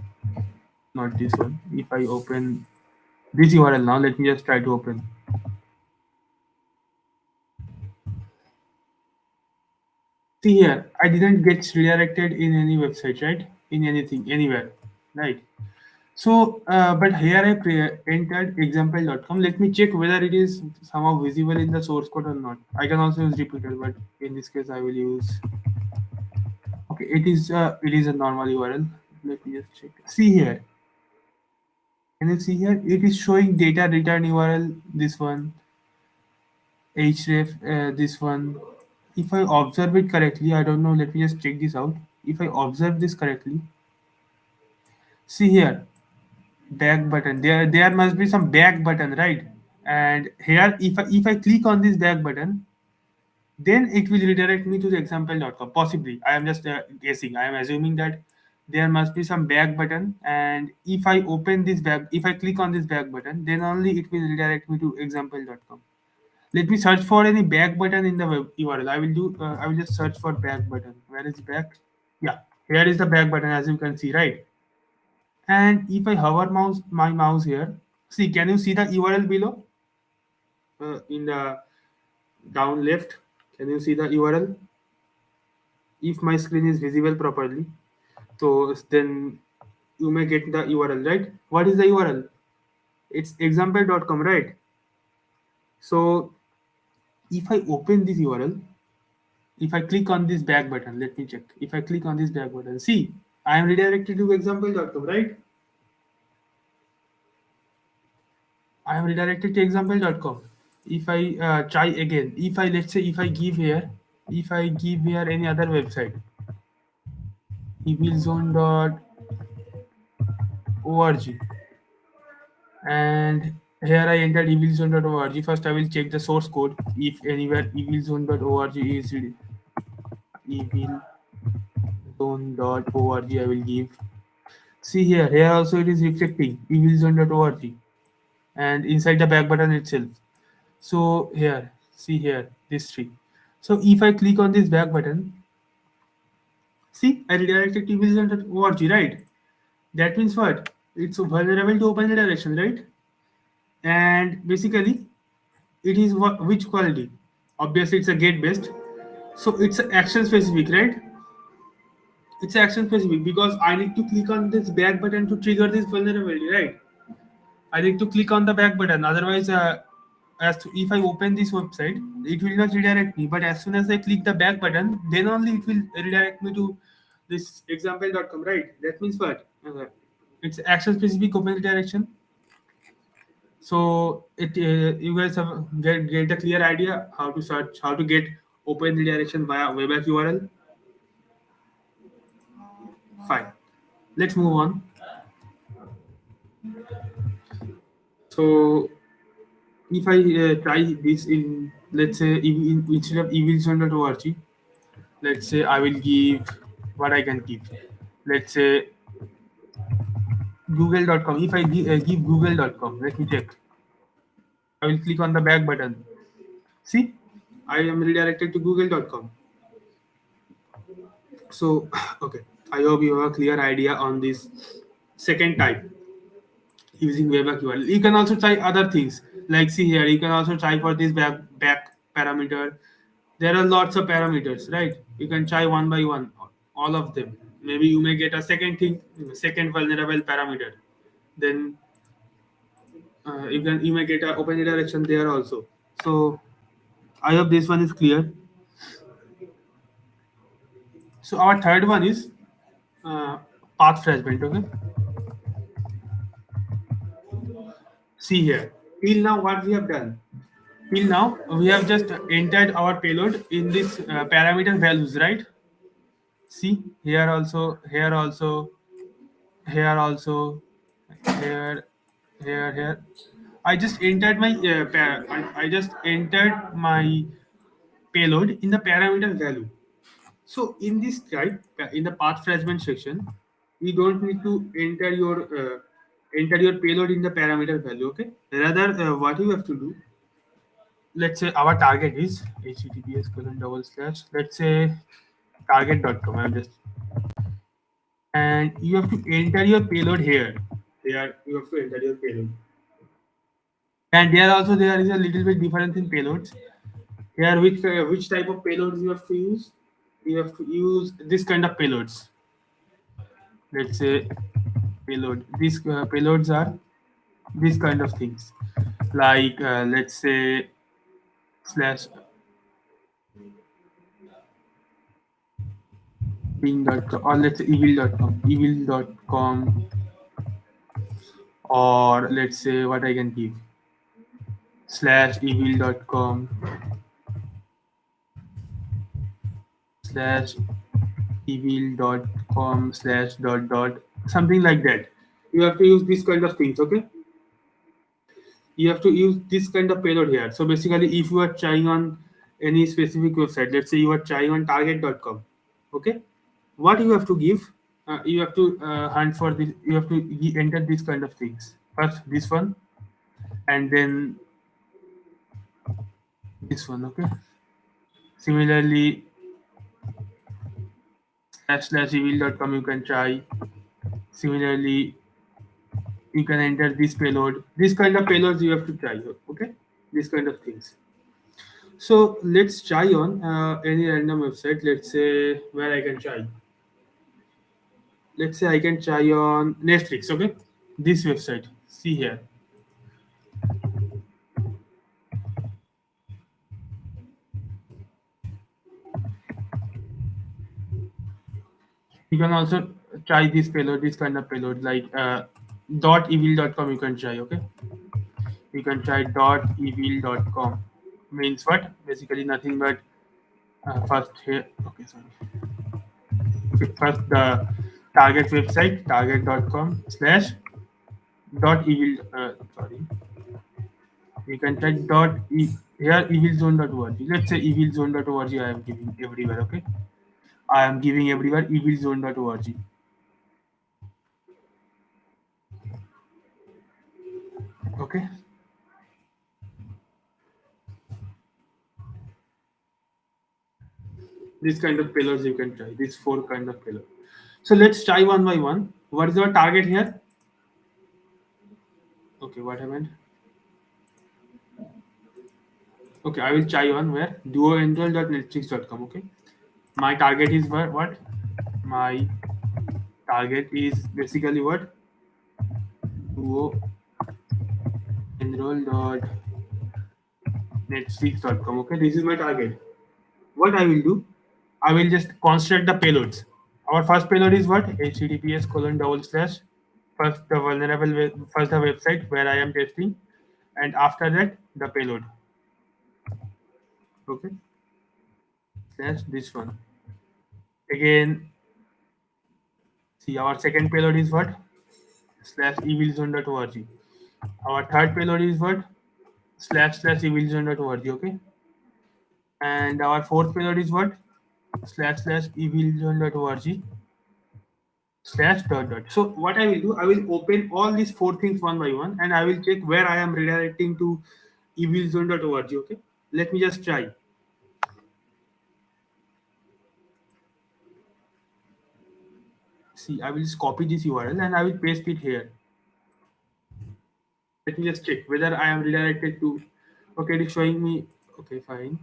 not this one. If I open this URL now, let me just try to open. See here, I didn't get redirected in any website, right? In anything, anywhere, right? So, but here I entered example.com. Let me check whether it is somehow visible in the source code or not. I can also use repeater, but in this case, I will use. Okay, it is a normal URL. Let me just check. See here. Can you see here? It is showing data return URL. This one, href. This one. If I observe it correctly, I don't know. Let me just check this out. If I observe this correctly, see here, back button. There must be some back button, right? And here, if I click on this back button, then it will redirect me to the example.com. Possibly, I am just guessing. I am assuming that there must be some back button, and if I click on this back button, then only it will redirect me to example.com. Let me search for any back button in the web URL. I will just search for back button. Where is back? Yeah, here is the back button, as you can see, right? And if I hover my mouse here, see, can you see the URL below? In the down left, can you see the URL? If my screen is visible properly, so then you may get the URL, right? What is the URL? It's example.com, right? So if I open this URL, if I click on this back button, let me check. If I click on this back button, see, I am redirected to example.com, right? I am redirected to example.com. If I try again, if I let's say if I give here any other website, evilzone.org, and here I entered evilzone.org. First, I will check the source code. If anywhere evilzone.org is evilzone.org, I will give. See here, here also it is reflecting evilzone.org and inside the back button itself. So here, see here, this tree. So if I click on this back button, see, I redirected to evilzone.org, right? That means what? It's vulnerable to open redirection, right? And basically, it is which quality? Obviously, it's a gate based, so it's action specific, right? It's action specific because I need to click on this back button to trigger this vulnerability, right? I need to click on the back button. Otherwise, if I open this website, it will not redirect me. But as soon as I click the back button, then only it will redirect me to this example.com, right? That means what? It's action specific open redirection. So you guys have get a clear idea how to search, how to get open redirection via webpack URL. Fine. Let's move on. So if I try this in, let's say, instead of evilson.org, let's say I will give what I can give. Let's say google.com. If I give google.com, let me check. I will click on the back button. See, I am redirected to google.com. So, okay, I hope you have a clear idea on this second type using webpack URL. You can also try other things. Like see here, you can also try for this back parameter. There are lots of parameters, right? You can try one by one, all of them. Maybe you may get a second thing, second vulnerable parameter. Then you may get an open redirection there also. So I hope this one is clear. So our third one is uh, path fragment. Okay. See here. Till now, what we have done? Till now, we have just entered our payload in this parameter values, right? See here also, here also, here also, here, here. I just entered my I just entered my payload in the parameter value. So in this type, in the path fragment section, you don't need to enter your payload in the parameter value. Okay. Rather, what you have to do, let's say our target is https colon double slash, let's say target.com. I'm just, and you have to enter your payload here. Here you have to enter your payload. And there also there is a little bit difference in payloads. Here, which type of payloads you have to use? You have to use this kind of payloads. Let's say payload. These payloads are these kind of things, like let's say slash bing.com, or let's say evil.com, or let's say what I can give, slash evil.com, slash evil.com, slash dot dot, something like that. You have to use this kind of things. Okay. You have to use this kind of payload here. So basically, if you are trying on any specific website, let's say you are trying on target.com, okay, what you have to give, you have to hunt for this, you have to enter these kind of things. First this one, and then this one. Okay. Similarly, slash evil.com you can try. Similarly, you can enter this payload. This kind of payloads you have to try. Okay. These kind of things. So let's try on any random website. Let's say where I can try. Let's say I can try on Netflix. Okay, this website. See here. You can also try this payload, this kind of payload, like .evil.com. You can try. Okay, you can try .evil.com. Means what? Basically nothing but first here. Okay, sorry. First the target website target.com slash dot evil. Sorry, you can try here evilzone.org. Let's say evilzone.org. I am giving everywhere. Okay, I am giving everywhere evilzone.org. Okay, this kind of payloads you can try. These four kind of payload. So let's try one by one. What is our target here? Okay, what happened? Okay, I will try on where duoenroll.netflix.com. Okay, my target is what? My target is basically what? Duoenroll.netflix.com. Okay, this is my target. What I will do? I will just construct the payloads. Our first payload is what? HTTPS colon double slash first the first the website where I am testing, and after that the payload. Okay, slash this one. Again, see our second payload is what? Slash evilzone.org. Our third payload is what? Slash evilzone.org. Okay, and our fourth payload is what? Slash evilzone.org slash dot dot. So what I will do, I will open all these four things one by one, and I will check where I am redirecting to evilzone.org. Okay, let me just try. See, I will just copy this URL and I will paste it here. Let me just check whether I am redirected to. Okay, it is showing me. Okay, fine.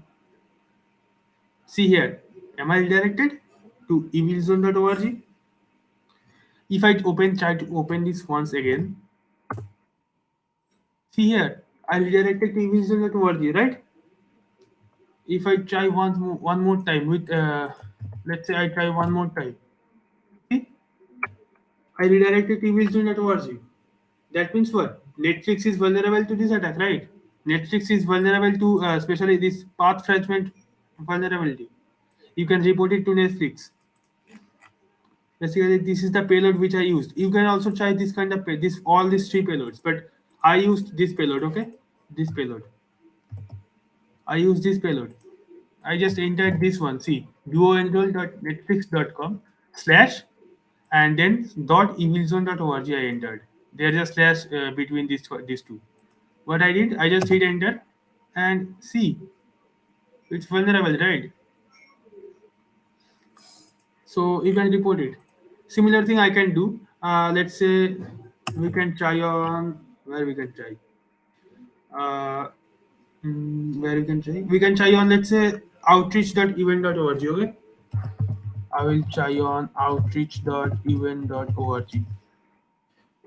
See here, am I redirected to evilzone.org? If I try to open this once again, see here, I redirected to evilzone.org, right? If I try one more time with, let's say I try one more time. See, I redirected to evilzone.org. That means what? Netflix is vulnerable to this attack, right? Netflix is vulnerable to, especially this path fragment vulnerability. You can report it to Netflix. Basically, this is the payload which I used. You can also try this kind of this all these three payloads, but I used this payload. Okay, this payload. I used this payload. I just entered this one. See, duoenroll.netflix.com slash and then .evilzone.org. I entered. There's a slash between these two. What I did, I just hit enter and see, it's vulnerable, right? So you can report it. Similar thing I can do. Let's say we can try on where we can try. Uh, where we can try? We can try on, let's say, outreach.event.org. Okay, I will try on outreach.event.org.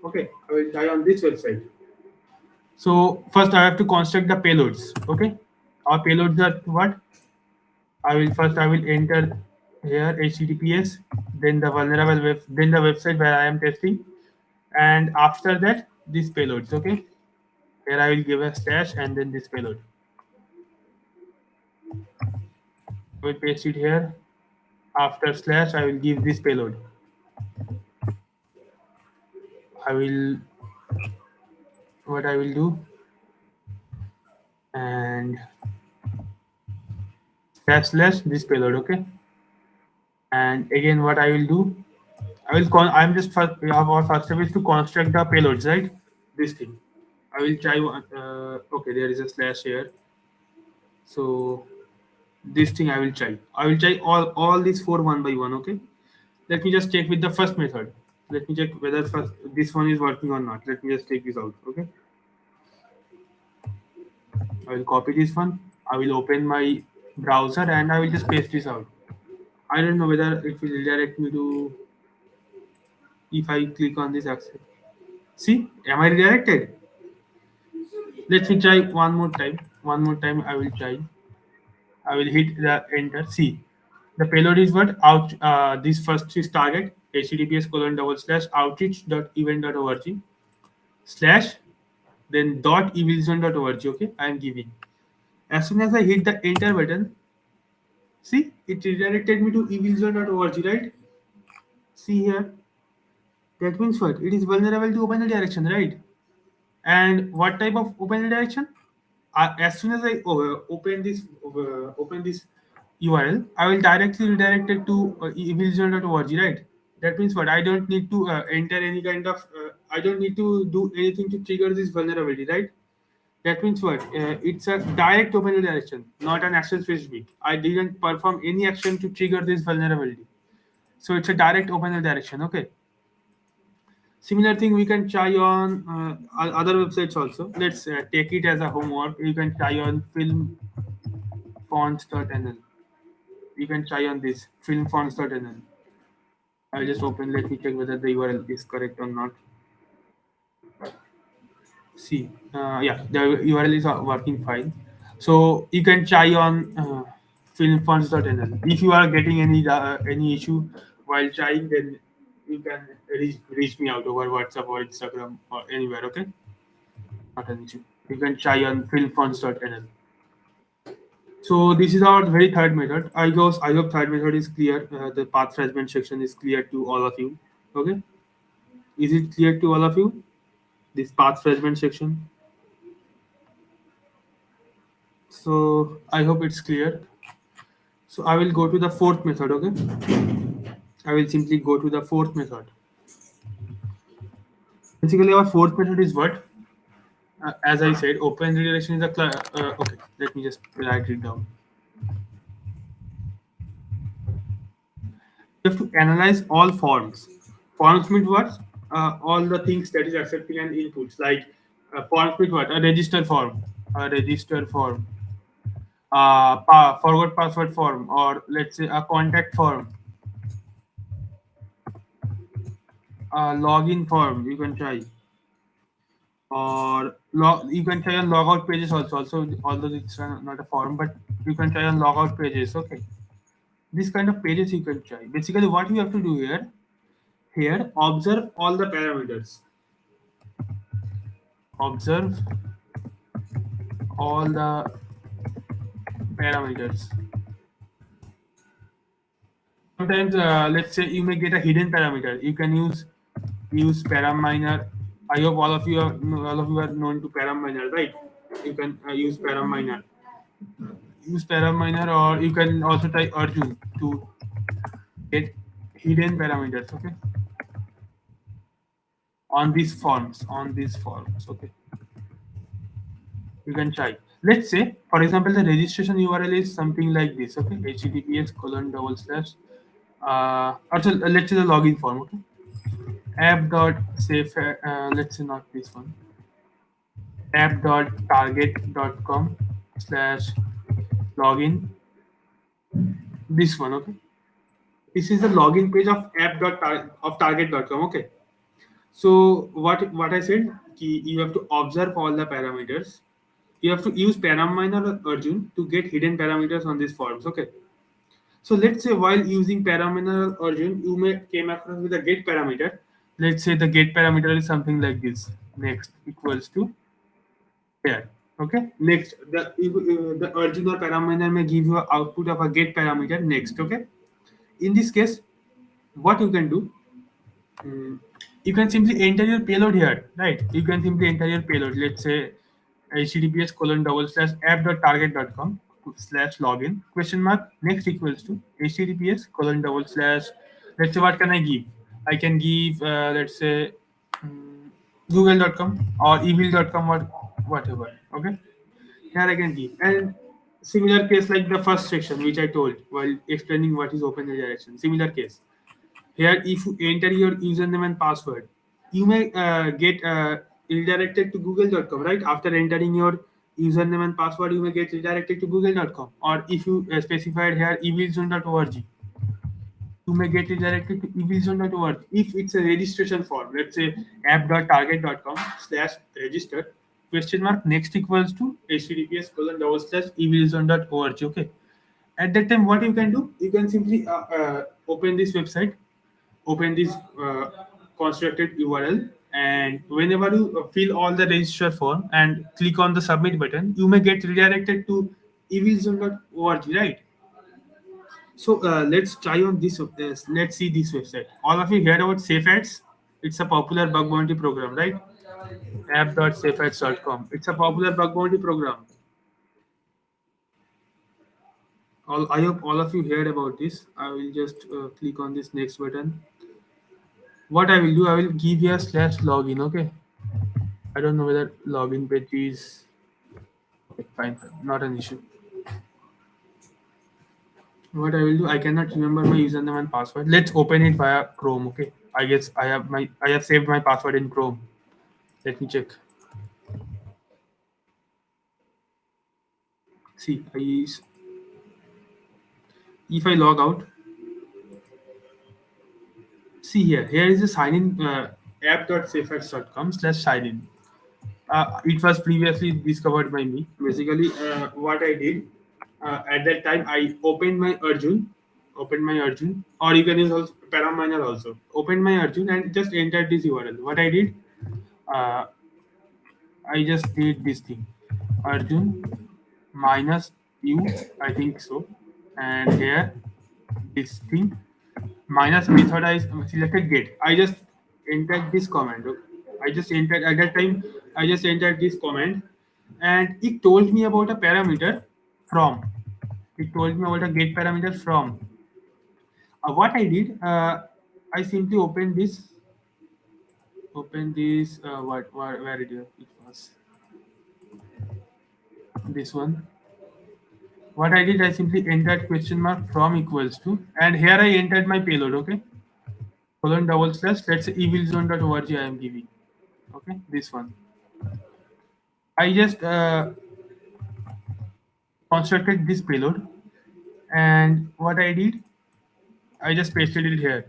Okay, I will try on this website. So first I have to construct the payloads. Okay, our payloads are what? I will enter here HTTPS, then the vulnerable then the website where I am testing, and after that these payloads. Okay, here I will give a slash and then this payload. I will paste it here. After slash, I will give this payload. I will what I will do and slash this payload. Okay, and again what I will do, I'm just first our first step is to construct the payloads, right? This thing. I will try one. Okay, there is a slash here. So this thing I will try. I will try all these four one by one. Okay. Let me just check with the first method. Let me check whether first this one is working or not. Let me just take this out. Okay. I will copy this one. I will open my browser and I will just paste this out. I don't know whether it will redirect me to if I click on this access. See, am I redirected? Let me try one more time. One more time I will try. I will hit the enter. See, the payload is what out. This first is target https colon double slash outreach.event.org slash then dot evilzone.org. Okay, I am giving. As soon as I hit the enter button, see it redirected me to evilzone.org, right? See here, that means what? It is vulnerable to open redirection, right? And what type of open redirection? As soon as I open this URL, I will directly redirect it to evilzone.org, right? That means what? I don't need to enter any kind of. I don't need to do anything to trigger this vulnerability, right? That means what? It's a direct open redirection, not an action specific. I didn't perform any action to trigger this vulnerability, so it's a direct open redirection. Okay. Similar thing we can try on other websites also. Let's take it as a homework. You can try on filmfonts.nl. You can try on this filmfonts.nl. I'll just open. Let me check whether the URL is correct or not. See, yeah, the URL is working fine. So you can try on filmfonts.nl. If you are getting any issue while trying, then you can reach me out over WhatsApp or Instagram or anywhere. Okay, not an issue. You can try on filmfonts.nl. So this is our very third method. I hope third method is clear. The path fragment section is clear to all of you. Okay, is it clear to all of you? This path fragment section. So I hope it's clear. So I will go to the fourth method. Okay, I will simply go to the fourth method. Basically, our fourth method is what? As I said, open redirection is a okay. Let me just write it down. You have to analyze all forms. Forms means what? All the things that is accepting an inputs. Like forms means what? A register form, forward password form, or let's say a contact form, a login form. You can try, or you can try on logout pages also. Also, although it's not a form, but you can try on logout pages. Okay, this kind of pages you can try. Basically, what you have to do here, observe all the parameters. Observe all the parameters. Sometimes, let's say you may get a hidden parameter. You can use param miner. I hope all of you are known to param miner, right? You can use param miner. Use param miner, or you can also try Arjun to get hidden parameters. Okay, on these forms. Okay, you can try. Let's say, for example, the registration URL is something like this. Okay, https colon double slash. Also, let's say the login form. Okay, app dot safe. Let's say not this one. App dot target.com slash login. This one. Okay, this is the login page of of target.com. Okay, so what I said, you have to observe all the parameters. You have to use param miner or Arjun to get hidden parameters on these forms. Okay. So let's say while using parameter Arjun, you may came across with a get parameter. Let's say the get parameter is something like this. Next equals to here. Okay. Next, the Arjun or parameter may give you an output of a get parameter. Next. Okay. In this case, what you can do? Mm, you can simply enter your payload here, right? You can simply enter your payload. Let's say https colon double slash app.target.com slash login question mark next equals to https colon double slash, let's say what can I give? I can give let's say google.com or evil.com or whatever. Okay, here I can give, and similar case like the first section which I told while explaining what is open redirection. Similar case here, if you enter your username and password, you may get redirected to google.com, right? After entering your username and password, you may get redirected to google.com. Or if you specified here evilzone.org, you may get redirected to evilzone.org. If it's a registration form, let's say app.target.com slash register question mark next equals to https colon double slash evilzone.org. Okay. At that time, what you can do, you can simply open this website. open this constructed URL, and whenever you fill all the register form and click on the submit button, you may get redirected to evilzone.org, right? So let's try on this. Let's see this website. All of you heard about Safe Ads? It's a popular bug bounty program, right? app.safeads.com. It's a popular bug bounty program. I hope all of you heard about this. I will just click on this next button. What I will do, I will give you a slash login. Okay. I don't know whether login page is okay. Fine, fine. Not an issue. What I will do, I cannot remember my username and password. Let's open it via Chrome. Okay. I guess I have saved my password in Chrome. Let me check. See, if I log out, see here is the sign in app.safex.com slash sign in. It was previously discovered by me. Basically, what I did at that time, I opened my Arjun, or you can use also Paraminer also. Opened my Arjun and just entered this URL. What I did, uh, I just did this thing, Arjun minus u, I think so, and here this thing minus method I selected get. I just entered this command. Okay? I just entered at that time. I just entered this command, and it told me about a parameter from. It told me about a get parameter from. What I did, I simply opened this. Where it is? It was this one. What I did, I simply entered question mark from equals to, and here I entered my payload. Okay, colon double slash. Let's say evilzone.org. I am giving. Okay, this one. I just constructed this payload, and what I did, I just pasted it here.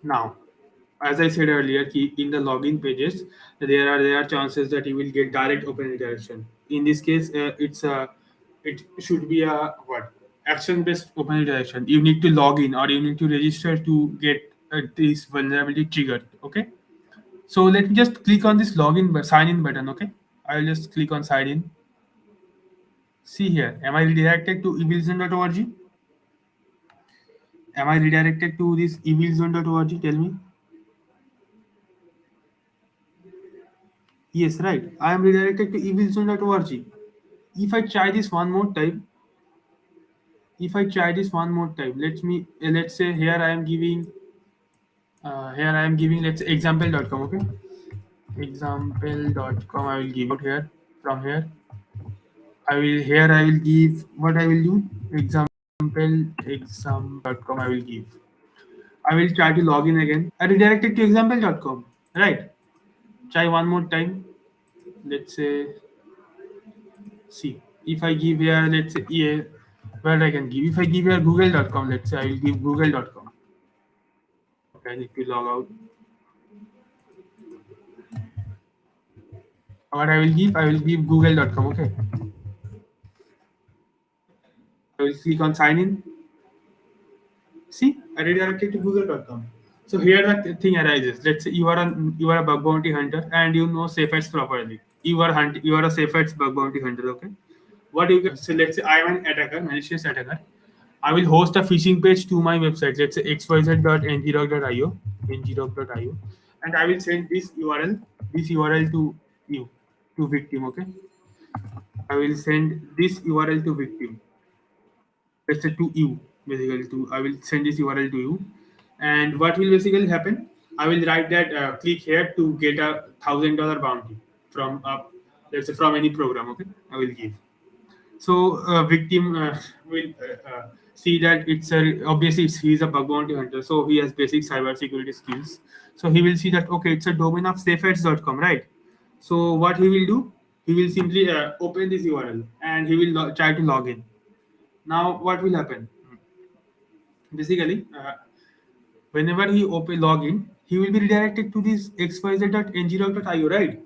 Now, as I said earlier, in the login pages, there are chances that you will get direct open redirection. In this case, it should be a what action based open redirection. You need to log in or you need to register to get this vulnerability triggered. Okay, so let me just click on this login sign in button. Okay, I'll just click on sign in. See here, am I redirected to evilzone.org? Am I redirected to this evilzone.org? Tell me. Yes, right. I am redirected to evilzone.org. If I try this one more time, let's say here I am giving let's say example.com. Okay, example.com. I will give out here from here. I will give what I will do example.com. I will give. I will try to log in again. I redirected to example.com. Right. Try one more time. Let's say see if I give here let's say yeah, where I can give if I give here google.com, let's say I will give google.com. Okay, I need to log out. What I will give google.com. Okay, I will click on sign in. See, I redirected to google.com. So here the thing arises. Let's say you are a bug bounty hunter and you know safex properly. You are a safex bug bounty hunter. Okay, what you can so let's say I am an attacker, malicious attacker. I will host a phishing page to my website, let's say xyz.ngrog.io, ngrog.io, and I will send this URL to you, to victim. Okay, I will send this URL to victim. Let's say to you, basically to I will send this URL to you, and what will basically happen? I will write that click here to get $1,000 bounty from let's say from any program. Okay, I will give. So victim will see that it's a obviously he's a bug bounty hunter, so he has basic cyber security skills. So he will see that okay, it's a domain of safeads.com, right? So what he will do, he will simply open this URL and he will try to log in. Now what will happen? Basically, whenever he open login, he will be redirected to this xyz.ngrog.io, right?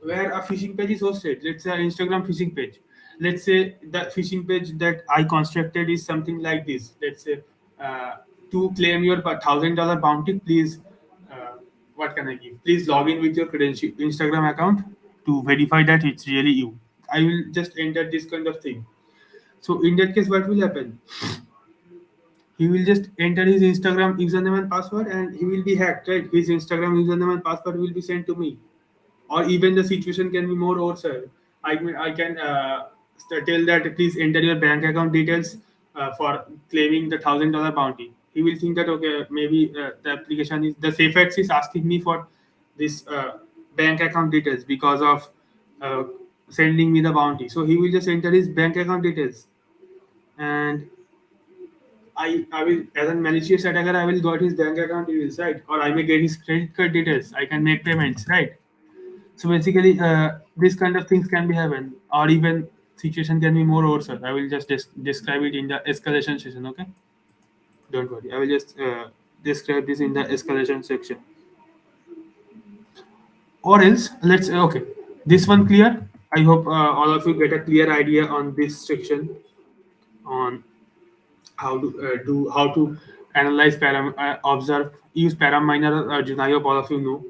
Where a phishing page is hosted. Let's say an Instagram phishing page. Let's say the phishing page that I constructed is something like this. Let's say to claim your $1,000 bounty, please, uh, what can I give? Please log in with your credential Instagram account to verify that it's really you. I will just enter this kind of thing. So in that case, what will happen? He will just enter his Instagram username and password, and he will be hacked. Right? His Instagram username and password will be sent to me, or even the situation can be more absurd. I can tell that please enter your bank account details for claiming the $1,000 bounty. He will think that okay, maybe the application is the SafeX is asking me for this bank account details because of uh, sending me the bounty. So he will just enter his bank account details, and I will, as a malicious attacker, I will got his bank account details, right? Or I may get his credit card details. I can make payments, right? So basically, this kind of things can be happen, or even situation can be more worse. I will just describe it in the escalation session. Okay, don't worry. I will just describe this in the escalation section. Or else, let's okay. This one clear. I hope all of you get a clear idea on this section on how to analyze observe, use paraminer Arjun. I hope all of you know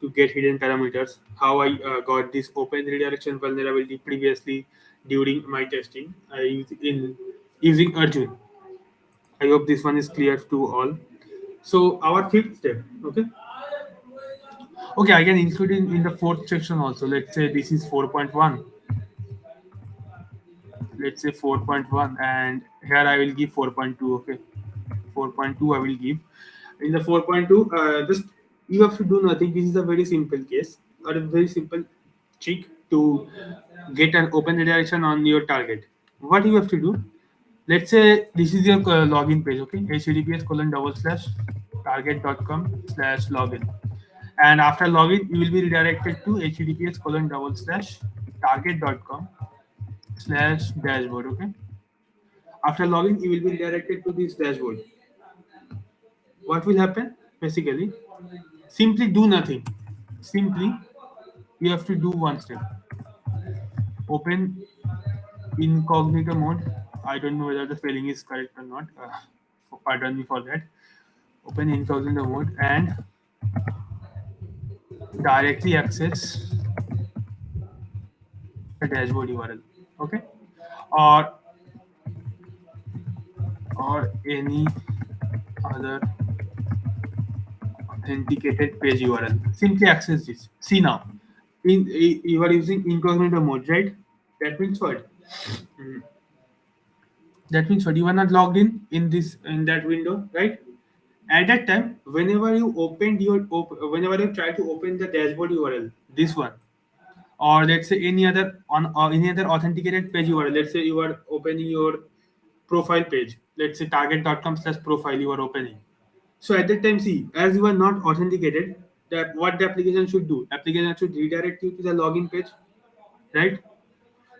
to get hidden parameters. How I got this open redirection vulnerability previously during my testing. I use in using Arjun. I hope this one is clear to all. So our fifth step. Okay. Okay, I can include in the fourth section also. Let's say this is 4.1. Let's say 4.1, and here I will give 4.2. Okay, 4.2 I will give. In the 4.2, just you have to do nothing. This is a very simple case or a very simple trick to get an open redirection on your target. What you have to do, let's say this is your login page, okay, https colon double slash target.com slash login, and after login you will be redirected to https colon double slash target.com slash dashboard. Okay, after login you will be redirected to this dashboard. What will happen? Basically, simply do nothing. Simply, you have to do one step. Open incognito mode. I don't know whether the spelling is correct or not. Pardon me for that. Open incognito mode and directly access the dashboard URL. Okay, or any other authenticated page URL. Simply access this. See now, you are using incognito mode, right? That means what? Mm, That means what, you are not logged in this in that window, right? At that time, whenever you whenever you try to open the dashboard URL, this one, or let's say any other on or any other authenticated page URL. Let's say you are opening your profile page. Let's say target.com slash profile you are opening. So at that time, see, as you are not authenticated, that what the application should do? Application should redirect you to the login page, right?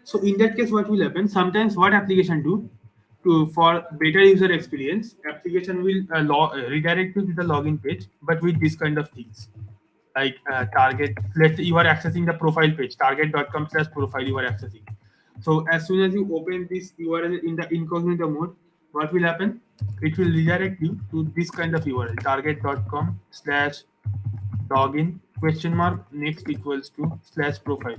So in that case, what will happen? Sometimes what application do to for better user experience, application will redirect you to the login page, but with this kind of things like target. Let's say you are accessing the profile page, target.com slash profile you are accessing. So as soon as you open this URL in the incognito mode, what will happen? It will redirect you to this kind of URL, target.com slash login question mark next equals to slash profile.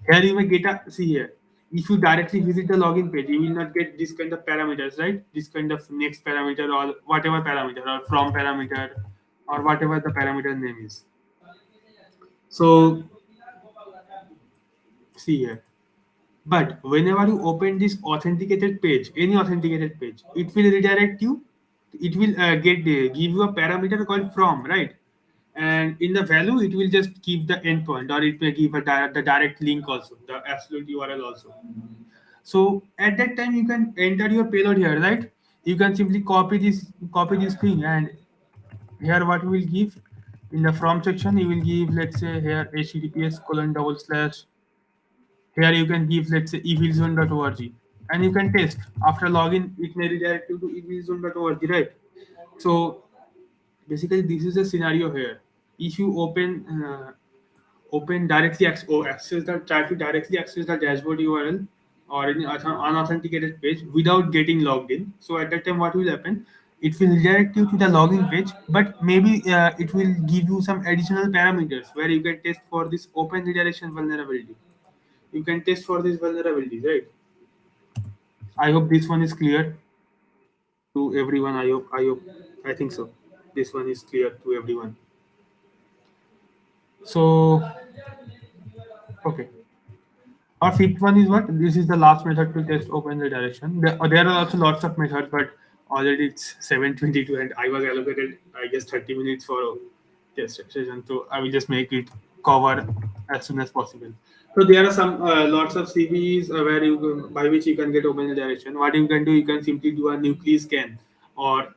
Here you may get a see here. If you directly visit the login page, you will not get this kind of parameters, right? This kind of next parameter or whatever parameter or from parameter or whatever the parameter name is. So see here. But whenever you open this authenticated page, any authenticated page, it will redirect you. It will give you a parameter called from, right? And in the value, it will just keep the endpoint, or it may give the direct link also, the absolute URL also. So at that time, you can enter your payload here, right? You can simply copy this thing, and here what we will give in the from section, you will give, let's say here https colon double slash. Here you can give, let's say, evilzone.org, and you can test. After login, it may redirect you to evilzone.org, right? So basically, this is a scenario here. If you open directly access the try to directly access the dashboard URL or any unauthenticated page without getting logged in. So at that time, what will happen? it will redirect you to the login page, but maybe it will give you some additional parameters where you can test for this open redirection vulnerability. You can test for this vulnerability, right? I hope this one is clear to everyone. I think so. This one is clear to everyone. So, okay. Our fifth one is what? This is the last method to test open redirection. There are also lots of methods, but already it's 7:22 and I was allocated, I guess, 30 minutes for a test session. So I will just make it cover as soon as possible. So there are some lots of CVEs where by which you can get open redirection. What you can do, you can simply do a nucleus scan, or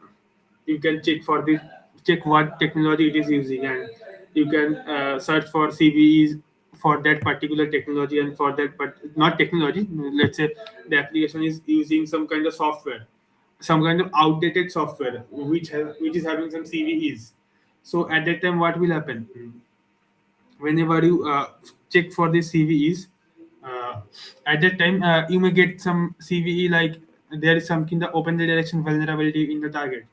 you can check what technology it is using, and you can search for CVEs for that particular technology, and for that, but not technology, let's say the application is using some kind of software, some kind of outdated software which is having some CVEs. So at that time what will happen, whenever you check for the CVEs, uh, at that time you may get some CVE like there is something the open redirection vulnerability in the target.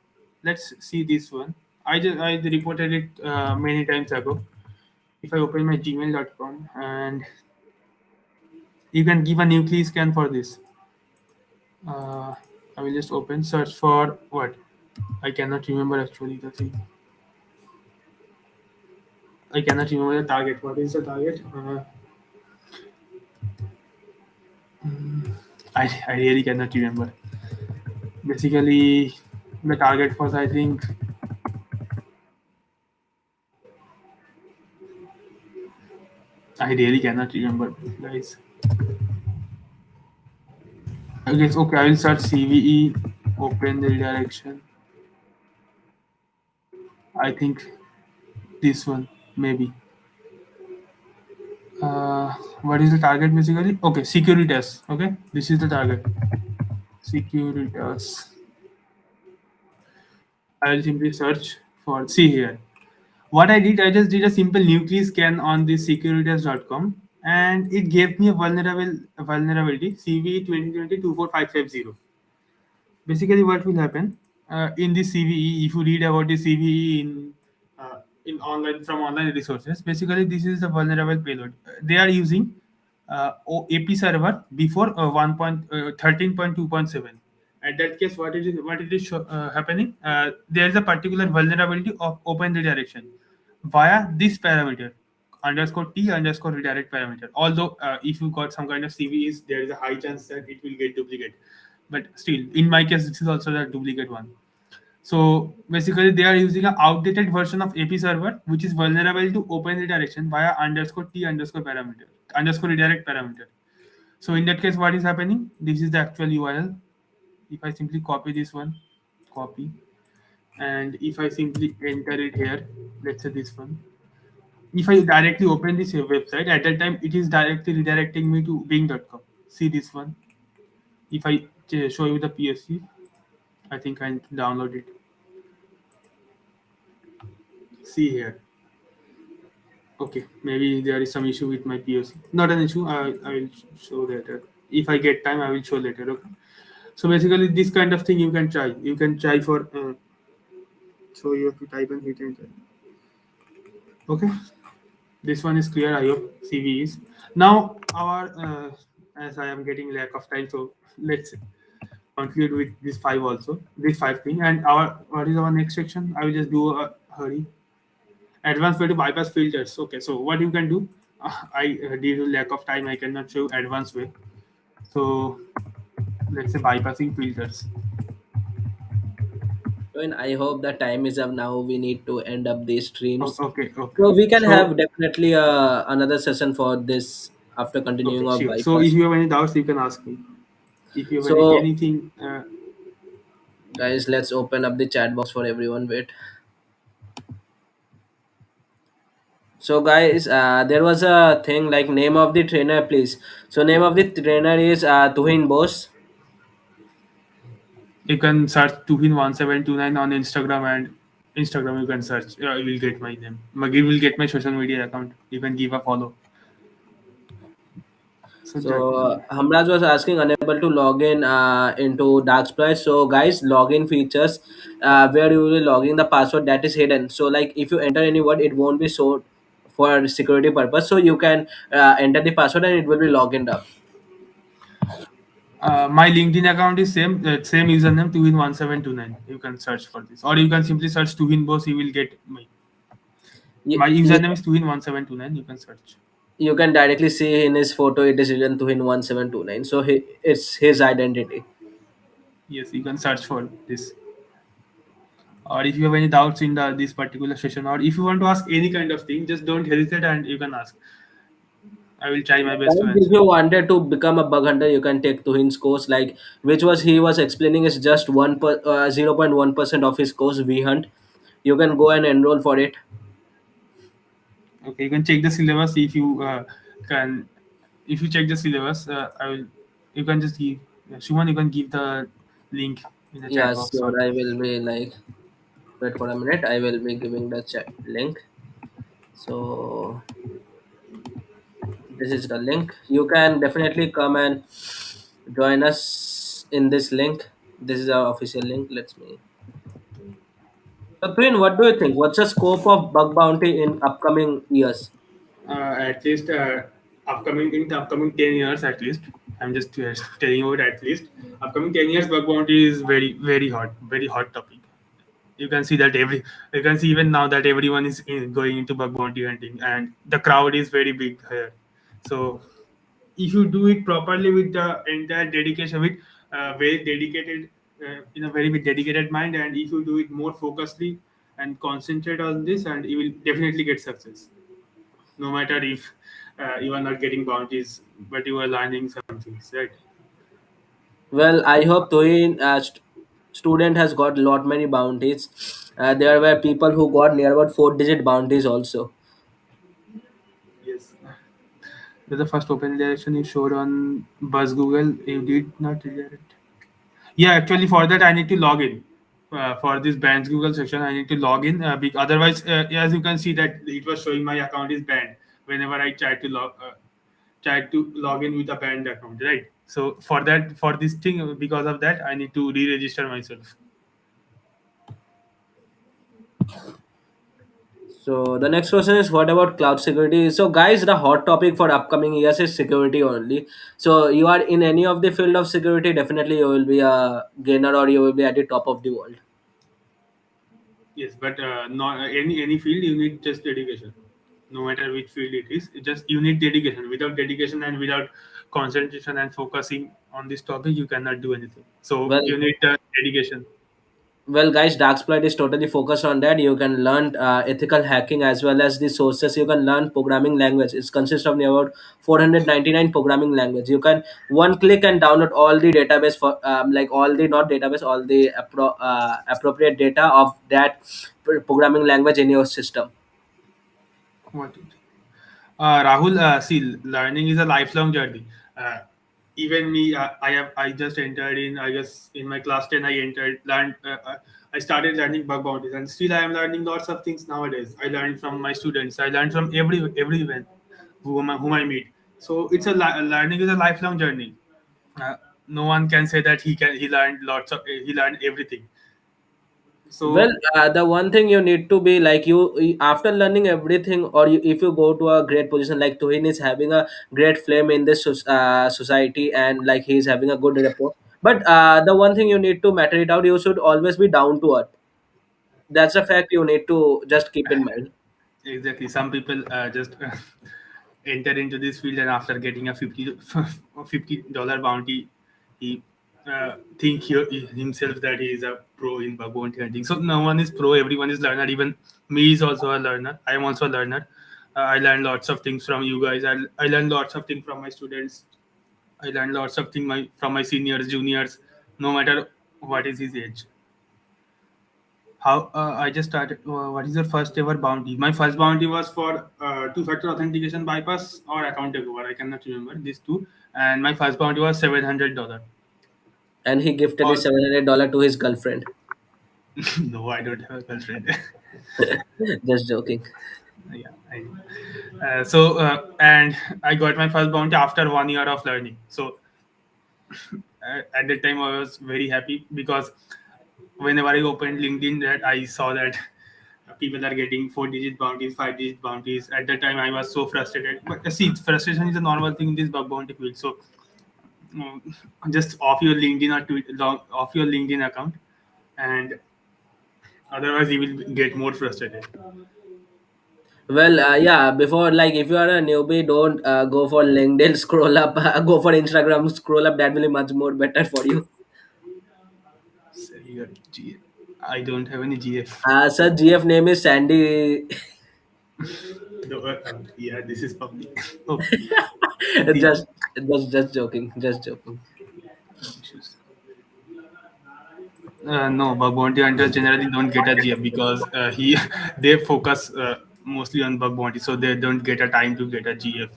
Let's see this one. I reported it many times ago. If I open my gmail.com, and you can give a nucleus scan for this. Uh, I will just open search for what, I cannot remember actually the thing. I cannot remember the target. What is the target? I really cannot remember. Basically, the target was, I think, I really cannot remember, guys. I guess okay. I will search CVE open redirection. I think this one maybe. What is the target basically? Okay, security test. Okay, this is the target. Security test. I will simply search for. See here. What I did, I just did a simple nucleus scan on this securitas.com, and it gave me a vulnerability CV 2020 Basically, what will happen in this CVE? If you read about the CVE in online from online resources, basically this is the vulnerable payload. They are using AP server before 13.2.7. At that case, what it is happening? There is a particular vulnerability of open redirection via this parameter underscore t underscore redirect parameter. Although if you got some kind of CVEs, there is a high chance that it will get duplicate, but still in my case this is also the duplicate one. So basically they are using an outdated version of AP server which is vulnerable to open redirection via underscore t underscore parameter underscore redirect parameter. So in that case what is happening, this is the actual URL. If I simply copy this one, copy, and if I simply enter it here, let's say this one, if I directly open this website, at that time it is directly redirecting me to bing.com. See this one. If I show you the PSC, I think I download it. See here. Okay, maybe there is some issue with my POC. Not an issue. I will show later. If I get time, I will show later. Okay. So basically, this kind of thing you can try. You can try for. So you have to type and hit enter. Okay. This one is clear. I hope CV is now our. As I am getting lack of time, so let's conclude with this five also. This five thing, and our what is our next section? I will just do a hurry. Advanced way to bypass filters. Okay, so what you can do, due to lack of time I cannot show advanced way. So let's say bypassing filters. And I hope the time is up now. We need to end up these streams. Okay, okay. So we can So have definitely another session for this after continuing okay, of sure. So if bypass. you have any doubts you can ask me. If you have So anything guys, let's open up the chat box for everyone. Wait. So guys, there was a thing like name of the trainer, please. So name of the trainer is Tuhin Bose. you can search Tuhin1729 on Instagram, and Instagram you can search, you will get my name. You will get my social media account. You can give a follow. So that So Hamraj was asking unable to log in into Darksploit. So guys, login features where you will be logging the password that is hidden. So like if you enter any word, it won't be shown for security purpose. So you can enter the password and it will be logged up. my LinkedIn account is same username 2in1729. You can search for this, or you can simply search 2in boss. You will get my You, username is 2in1729. You can search. you can directly see in his photo it is written to him 1729. So it's his identity. Yes, you can search for this. Or if you have any doubts in this particular session, or if you want to ask any kind of thing, just don't hesitate and you can ask. I will try my best to Guys, if answer. you wanted to become a bug hunter, you can take Tuhin's course, like which was he was explaining is just 0.1% of his course V Hunt. You can go and enroll for it. Okay, you can check the syllabus if you can. If you check the syllabus, I will. You can just give Shuman. You can give the link in the chat Yes, box. sure. Or I will be like wait for a minute. I will be giving the chat link. So this is the link. You can definitely come and join us in this link. This is our official link. Let's me. So Twin, what do you think? What's the scope of bug bounty in upcoming years? at least upcoming in the upcoming 10 years, at least. I'm just telling you it at least. Upcoming 10 years, bug bounty is very hot topic. You can see that you can see even now that everyone is going into bug bounty hunting, and the crowd is very big here. So if you do it properly with the entire dedication, with very dedicated in a very dedicated mind, and if you do it more focusedly and concentrate on this, and you will definitely get success, no matter if you are not getting bounties, but you are learning some things, right? Well, I hope Toyin student has got lot many bounties. There were people who got near about 4-digit bounties also. Yes. The first open redirection you showed on Buzz Google, you did not redirect. Yeah, actually, for that I need to log in. For this bans Google section, I need to log in. Otherwise, as you can see that it was showing my account is banned whenever I tried to log in with a banned account, right? So for this thing, because of that, I need to re-register myself. So the next question is what about cloud security? So guys, the hot topic for upcoming years is security only. So you are in any of the field of security, definitely you will be a gainer or you will be at the top of the world. Yes, but not any field you need just dedication. No matter which field it is, it just you need dedication. Without dedication and without concentration and focusing on this topic, you cannot do anything. So Well, you need dedication. Guys, Darksploit is totally focused on that. You can learn ethical hacking as well as the sources. You can learn programming language. It consists of about 499 programming language. You can one click and download all the database for like all the not database, all the appropriate data of that programming language in your system. What? Rahul, see, learning is a lifelong journey. Uh, Even me, I just entered in. I guess in my class 10, I entered learned. I started learning bug bounties, and still I am learning lots of things nowadays. I learn from my students. I learn from everyone whom I meet. So it's learning is a lifelong journey. Uh, no one can say that he learned lots of he learned everything. Well, So the one thing you need to be like after learning everything, or if you go to a great position, like Tuhin is having a great flame in this society, and like he's having a good rapport. But the one thing you need to matter it out, you should always be down to earth. That's a fact you need to just keep in mind. exactly. Some people just enter into this field, and after getting a $50 bounty, he think himself that he is a pro in bounty hunting. So no one is pro. Everyone is learner. Even me is also a learner. I am also a learner. I learn lots of things from you guys. I learn lots of things from my students. I learned lots of things from my seniors, juniors, no matter what is his age. How I just started. What is your first ever bounty? My first bounty was for two-factor authentication bypass or account takeover. I cannot remember these two. And my first bounty was $700. And he gifted Or his $700 to his girlfriend. no, I don't have a girlfriend. Just joking. Yeah, I know. And I got my first bounty after 1 year of learning. So at that time, I was very happy because whenever I opened LinkedIn, that I saw that people are getting 4-digit bounties, 5-digit bounties. At that time, I was so frustrated. But see, frustration is a normal thing in this bug bounty field. So mm, just off your LinkedIn or off your LinkedIn account, and otherwise you will get more frustrated. Well, yeah, before, like, if you are a newbie, don't go for LinkedIn scroll up, go for Instagram scroll up. That will be much more better for you. So your I don't have any GF. Sir, GF name is Sandy. No, yeah, this is public. Oh, the just, just joking, just joking. issues. No, bug bounty hunters generally don't get a GF because he they focus mostly on bug bounty, so they don't get a time to get a GF.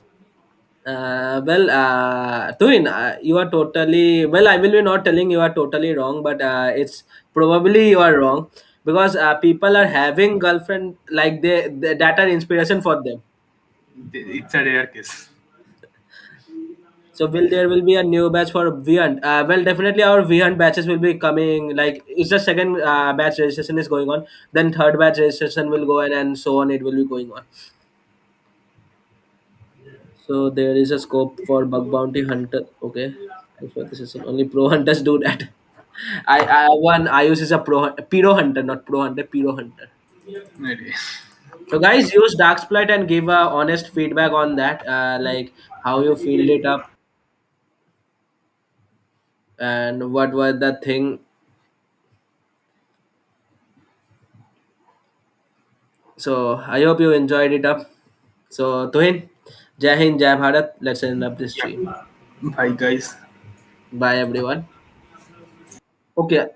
Well, Twin, you are totally well. I will be not telling you are totally wrong, but it's probably you are wrong because people are having girlfriend like they that are inspiration for them. It's a rare case. So will there will be a new batch for VHunt? Well, definitely our VHunt batches will be coming. Like it's the second batch registration is going on. Then third batch registration will go and so on. It will be going on. So there is a scope for bug bounty hunter. Okay, thanks for this session. Only pro hunters do that. I use is a pyro hunter, not pro hunter, pyro hunter. Maybe. So guys, use Darksploit and give a honest feedback on that. Like how you filled it up and what was the thing. So I hope you enjoyed it up. So Tuhin, Jai Hind, Jai Bharat. Let's end up this stream. Yeah. Bye, guys. Bye everyone. Okay.